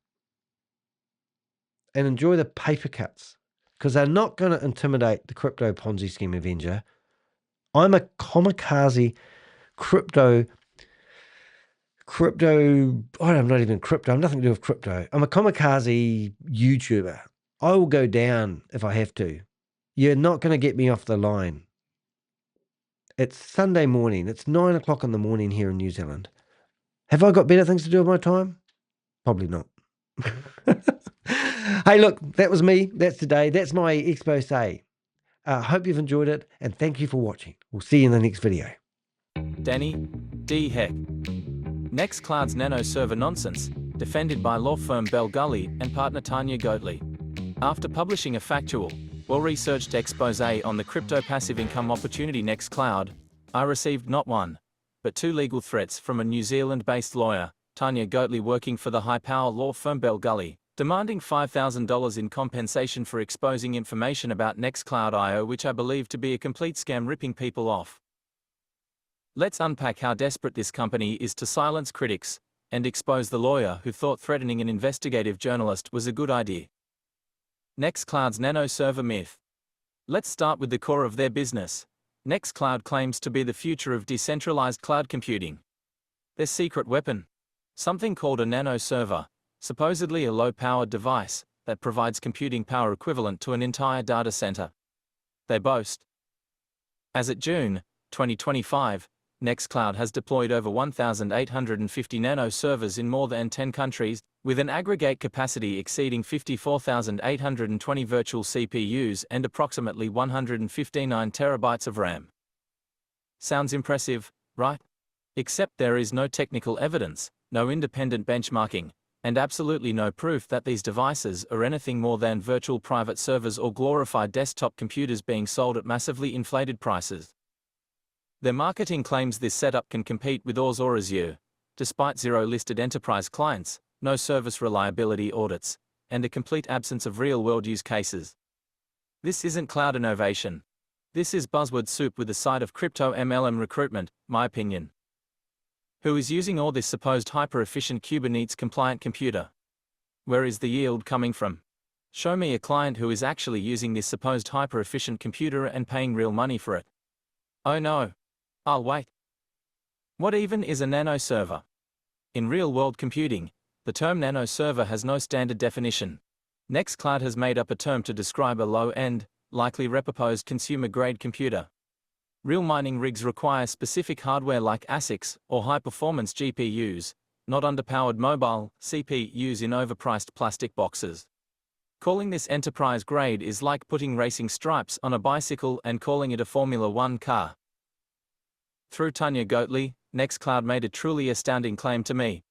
[SPEAKER 1] and enjoy the paper cuts, because they're not going to intimidate the Crypto Ponzi Scheme Avenger. I'm a kamikaze crypto, I'm not even crypto. I'm nothing to do with crypto. I'm a kamikaze YouTuber. I will go down if I have to. You're not going to get me off the line. It's Sunday morning. It's 9 o'clock in the morning here in New Zealand. Have I got better things to do with my time? Probably not. Hey, look, that was me. That's today. That's my expose. Hope you've enjoyed it, and thank you for watching. We'll see you in the next video.
[SPEAKER 3] Danny de Hek. NexQloud's NanoServer nonsense, defended by law firm Bell Gully and partner Tania Goatley. After publishing a factual, well-researched expose on the crypto passive income opportunity NexQloud, I received not one, but two legal threats from a New Zealand-based lawyer, Tania Goatley, working for the high-power law firm Bell Gully, demanding $5,000 in compensation for exposing information about NexQloud.io, which I believe to be a complete scam ripping people off. Let's unpack how desperate this company is to silence critics and expose the lawyer who thought threatening an investigative journalist was a good idea. NexQloud's NanoServer myth. Let's start with the core of their business. NexQloud claims to be the future of decentralized cloud computing. Their secret weapon? Something called a NanoServer, supposedly a low-powered device that provides computing power equivalent to an entire data center. They boast. As at June 2025, NexQloud has deployed over 1,850 NanoServers in more than 10 countries, with an aggregate capacity exceeding 54,820 virtual CPUs and approximately 159 terabytes of RAM. Sounds impressive, right? Except there is no technical evidence, no independent benchmarking, and absolutely no proof that these devices are anything more than virtual private servers or glorified desktop computers being sold at massively inflated prices. Their marketing claims this setup can compete with Oz or Azure, despite zero listed enterprise clients, no service reliability audits, and a complete absence of real-world use cases. This isn't cloud innovation. This is buzzword soup with a side of crypto MLM recruitment, my opinion. Who is using all this supposed hyper-efficient Kubernetes-compliant computer? Where is the yield coming from? Show me a client who is actually using this supposed hyper-efficient computer and paying real money for it. Oh no. I'll wait. What even is a NanoServer? In real-world computing, the term NanoServer has no standard definition. NexQloud has made up a term to describe a low-end, likely repurposed consumer-grade computer. Real mining rigs require specific hardware like ASICs or high-performance GPUs, not underpowered mobile CPUs in overpriced plastic boxes. Calling this enterprise-grade is like putting racing stripes on a bicycle and calling it a Formula One car. Through Tania Goatley, NexQloud made a truly astounding claim to me.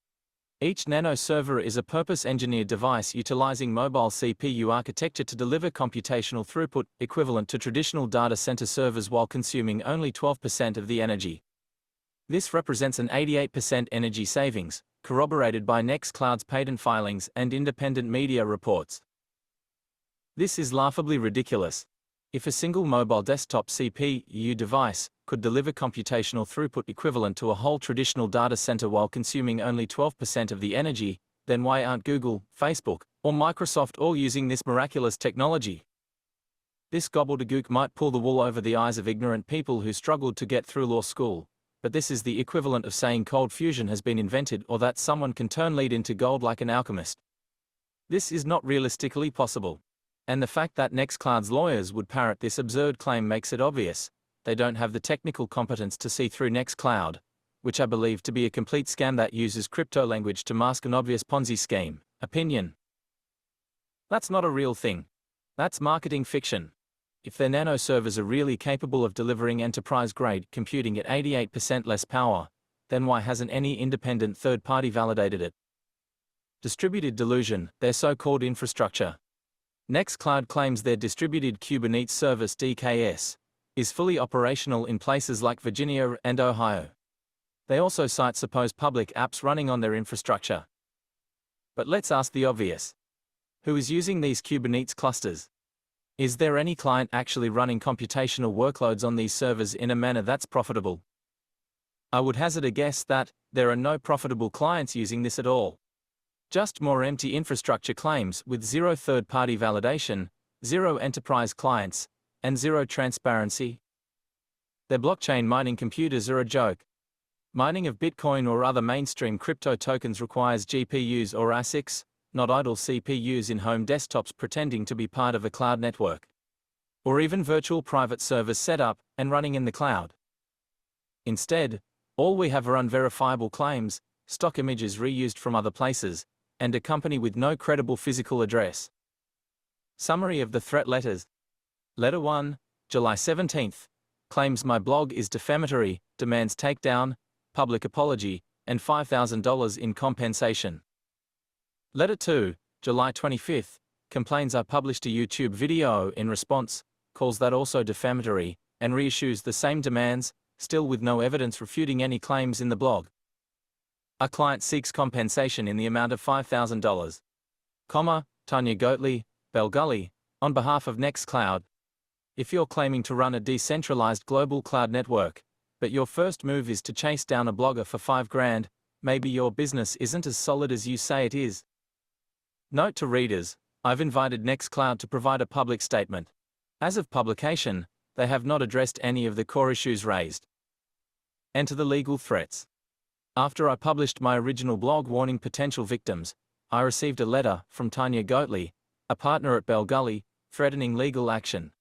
[SPEAKER 3] Each NanoServer is a purpose-engineered device utilizing mobile CPU architecture to deliver computational throughput equivalent to traditional data center servers while consuming only 12% of the energy. This represents an 88% energy savings, corroborated by NexQloud's patent filings and independent media reports. This is laughably ridiculous. If a single mobile desktop CPU device could deliver computational throughput equivalent to a whole traditional data center while consuming only 12% of the energy, then why aren't Google, Facebook, or Microsoft all using this miraculous technology? This gobbledygook might pull the wool over the eyes of ignorant people who struggled to get through law school, but this is the equivalent of saying cold fusion has been invented or that someone can turn lead into gold like an alchemist. This is not realistically possible. And the fact that NexQloud's lawyers would parrot this absurd claim makes it obvious they don't have the technical competence to see through NexQloud, which I believe to be a complete scam that uses crypto language to mask an obvious Ponzi scheme. Opinion. That's not a real thing. That's marketing fiction. If their NanoServers are really capable of delivering enterprise-grade computing at 88% less power, then why hasn't any independent third party validated it? Distributed delusion, their so-called infrastructure. NexQloud claims their distributed Kubernetes service DKS is fully operational in places like Virginia and Ohio. They also cite supposed public apps running on their infrastructure. But let's ask the obvious. Who is using these Kubernetes clusters? Is there any client actually running computational workloads on these servers in a manner that's profitable? I would hazard a guess that there are no profitable clients using this at all. Just more empty infrastructure claims with zero third-party validation, zero enterprise clients, and zero transparency. Their blockchain mining computers are a joke. Mining of Bitcoin or other mainstream crypto tokens requires GPUs or ASICs, not idle CPUs in home desktops pretending to be part of a cloud network. Or even virtual private servers set up and running in the cloud. Instead, all we have are unverifiable claims, stock images reused from other places, and a company with no credible physical address. Summary of the threat letters. Letter 1, July 17th, claims my blog is defamatory, demands takedown, public apology, and $5,000 in compensation. Letter 2, July 25th, complains I published a YouTube video in response, calls that also defamatory, and reissues the same demands, still with no evidence refuting any claims in the blog. A client seeks compensation in the amount of $5,000. Tania Goatley, Bell Gully, on behalf of NexQloud. If you're claiming to run a decentralized global cloud network, but your first move is to chase down a blogger for $5,000, maybe your business isn't as solid as you say it is. Note to readers, I've invited NexQloud to provide a public statement. As of publication, they have not addressed any of the core issues raised. Enter the legal threats. After I published my original blog warning potential victims, I received a letter from Tania Goatley, a partner at Bell Gully, threatening legal action.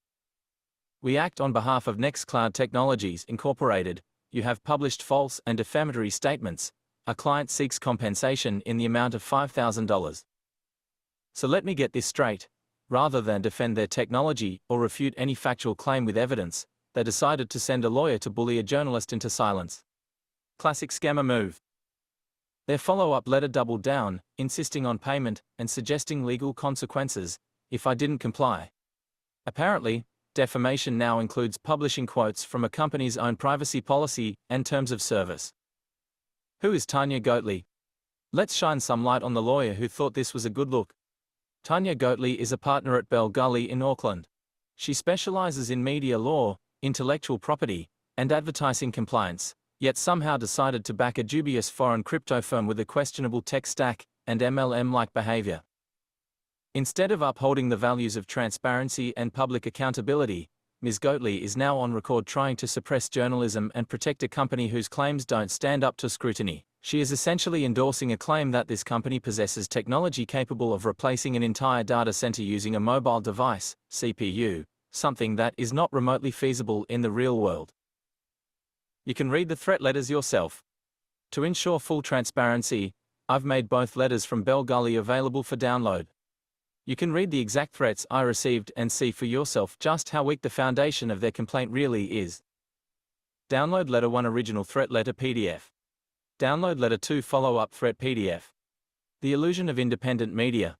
[SPEAKER 3] We act on behalf of NexQloud Technologies Incorporated. You have published false and defamatory statements. A client seeks compensation in the amount of $5,000. So let me get this straight. Rather than defend their technology or refute any factual claim with evidence, they decided to send a lawyer to bully a journalist into silence. Classic scammer move. Their follow-up letter doubled down, insisting on payment and suggesting legal consequences if I didn't comply. Apparently, defamation now includes publishing quotes from a company's own privacy policy and terms of service. Who is Tania Goatley? Let's shine some light on the lawyer who thought this was a good look. Tania Goatley is a partner at Bell Gully in Auckland. She specializes in media law, intellectual property, and advertising compliance, yet somehow decided to back a dubious foreign crypto firm with a questionable tech stack and MLM-like behavior. Instead of upholding the values of transparency and public accountability, Ms. Goatley is now on record trying to suppress journalism and protect a company whose claims don't stand up to scrutiny. She is essentially endorsing a claim that this company possesses technology capable of replacing an entire data center using a mobile device, CPU, something that is not remotely feasible in the real world. You can read the threat letters yourself. To ensure full transparency, I've made both letters from Bell Gully available for download. You can read the exact threats I received and see for yourself just how weak the foundation of their complaint really is. Download Letter 1 Original Threat Letter PDF. Download Letter 2 Follow-up Threat PDF. The illusion of independent media.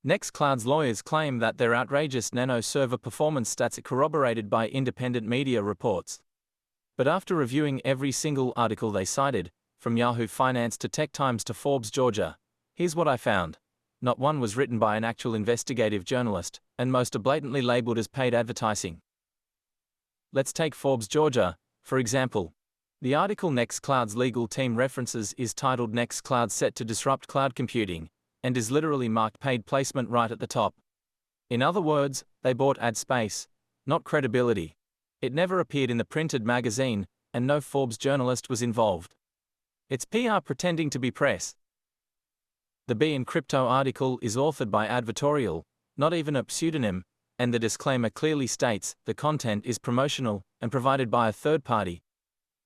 [SPEAKER 3] NexQloud's lawyers claim that their outrageous NanoServer performance stats are corroborated by independent media reports. But after reviewing every single article they cited, from Yahoo Finance to Tech Times to Forbes Georgia, here's what I found. Not one was written by an actual investigative journalist, and most are blatantly labeled as paid advertising. Let's take Forbes Georgia, for example. The article NexQloud's legal team references is titled NexQloud Set to Disrupt Cloud Computing, and is literally marked paid placement right at the top. In other words, they bought ad space, not credibility. It never appeared in the printed magazine, and no Forbes journalist was involved. It's PR pretending to be press. The B in Crypto article is authored by Advertorial, not even a pseudonym, and the disclaimer clearly states the content is promotional and provided by a third party.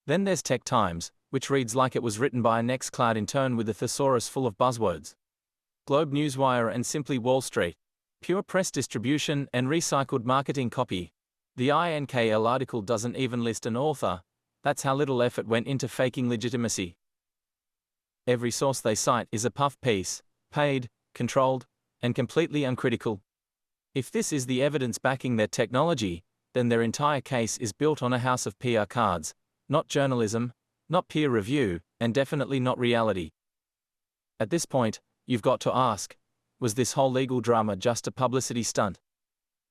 [SPEAKER 3] Then there's Tech Times, which reads like it was written by a NexQloud intern with a thesaurus full of buzzwords. Globe Newswire and Simply Wall Street. Pure press distribution and recycled marketing copy. The INKL article doesn't even list an author. That's how little effort went into faking legitimacy. Every source they cite is a puff piece, paid, controlled, and completely uncritical. If this is the evidence backing their technology, then their entire case is built on a house of PR cards, not journalism, not peer review, and definitely not reality. At this point, you've got to ask, was this whole legal drama just a publicity stunt?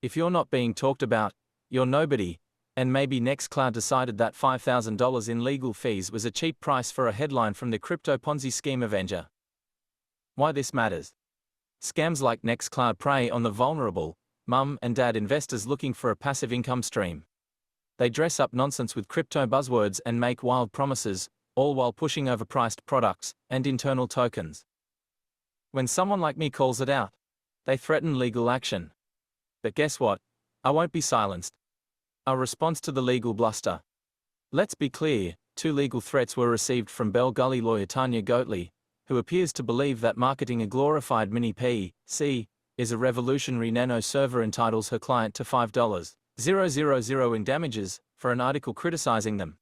[SPEAKER 3] If you're not being talked about, you're nobody, and maybe NexQloud decided that $5,000 in legal fees was a cheap price for a headline from the Crypto Ponzi Scheme Avenger. Why this matters? Scams like NexQloud prey on the vulnerable, mum and dad investors looking for a passive income stream. They dress up nonsense with crypto buzzwords and make wild promises, all while pushing overpriced products and internal tokens. When someone like me calls it out, they threaten legal action. But guess what? I won't be silenced. Our response to the legal bluster. Let's be clear, 2 legal threats were received from Bell Gully lawyer Tania Goatley, who appears to believe that marketing a glorified mini PC is a revolutionary NanoServer entitles her client to $5,000 in damages for an article criticizing them.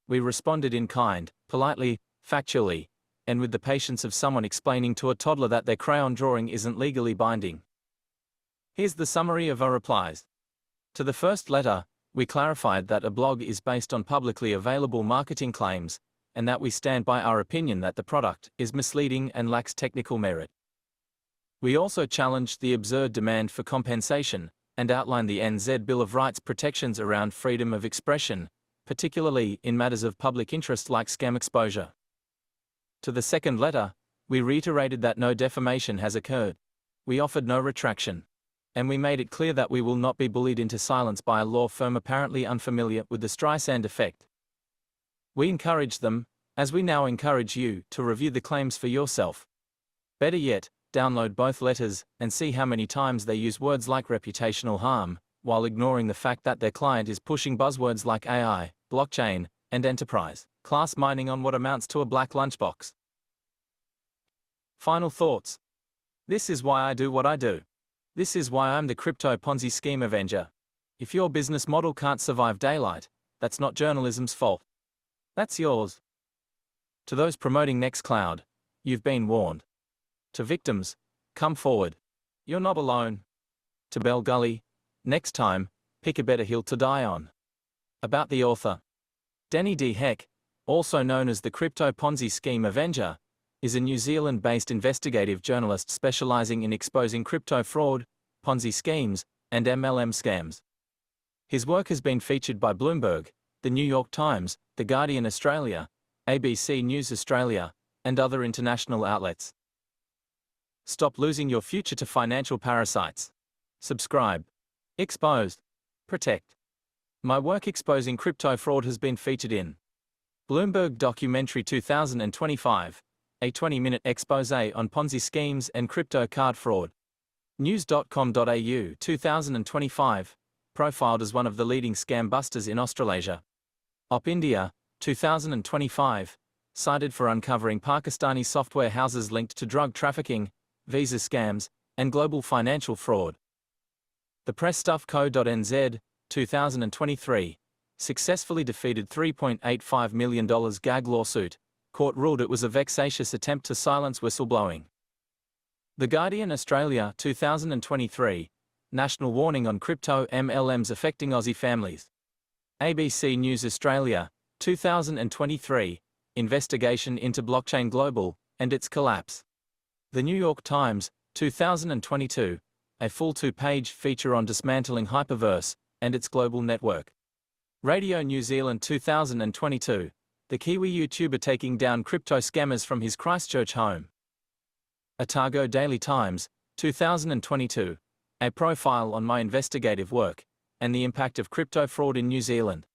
[SPEAKER 3] We responded in kind, politely, factually, and with the patience of someone explaining to a toddler that their crayon drawing isn't legally binding. Here's the summary of our replies. To the first letter, we clarified that a blog is based on publicly available marketing claims, and that we stand by our opinion that the product is misleading and lacks technical merit. We also challenged the absurd demand for compensation, and outlined the NZ Bill of Rights protections around freedom of expression, particularly in matters of public interest like scam exposure. To the second letter, we reiterated that no defamation has occurred. We offered no retraction. And we made it clear that we will not be bullied into silence by a law firm apparently unfamiliar with the Streisand effect. We encouraged them, as we now encourage you, to review the claims for yourself. Better yet, download both letters and see how many times they use words like reputational harm, while ignoring the fact that their client is pushing buzzwords like AI, blockchain, and enterprise class mining on what amounts to a black lunchbox. Final thoughts. This is why I do what I do. This is why I'm the Crypto Ponzi Scheme Avenger. If your business model can't survive daylight, that's not journalism's fault. That's yours. To those promoting NexQloud, you've been warned. To victims, come forward. You're not alone. To Bell Gully, next time, pick a better hill to die on. About the author. Danny de Hek, also known as the Crypto Ponzi Scheme Avenger, is a New Zealand-based investigative journalist specializing in exposing crypto fraud, Ponzi schemes, and MLM scams. His work has been featured by Bloomberg, The New York Times, The Guardian Australia, ABC News Australia, and other international outlets. Stop losing your future to financial parasites. Subscribe. Exposed. Protect. My work exposing crypto fraud has been featured in Bloomberg Documentary 2025, a 20-minute exposé on Ponzi schemes and crypto card fraud. News.com.au 2025, profiled as one of the leading scam busters in Australasia. Op India, 2025, cited for uncovering Pakistani software houses linked to drug trafficking, visa scams, and global financial fraud. ThePressStuff.co.nz, 2023, successfully defeated $3.85 million gag lawsuit. Court ruled it was a vexatious attempt to silence whistleblowing. The Guardian Australia 2023, National Warning on Crypto MLMs Affecting Aussie Families. ABC News Australia 2023, Investigation into Blockchain Global and its Collapse. The New York Times 2022, a full 2-page feature on dismantling Hyperverse and its global network. Radio New Zealand 2022, the Kiwi YouTuber taking down crypto scammers from his Christchurch home. Otago Daily Times, 2022, a profile on my investigative work and the impact of crypto fraud in New Zealand.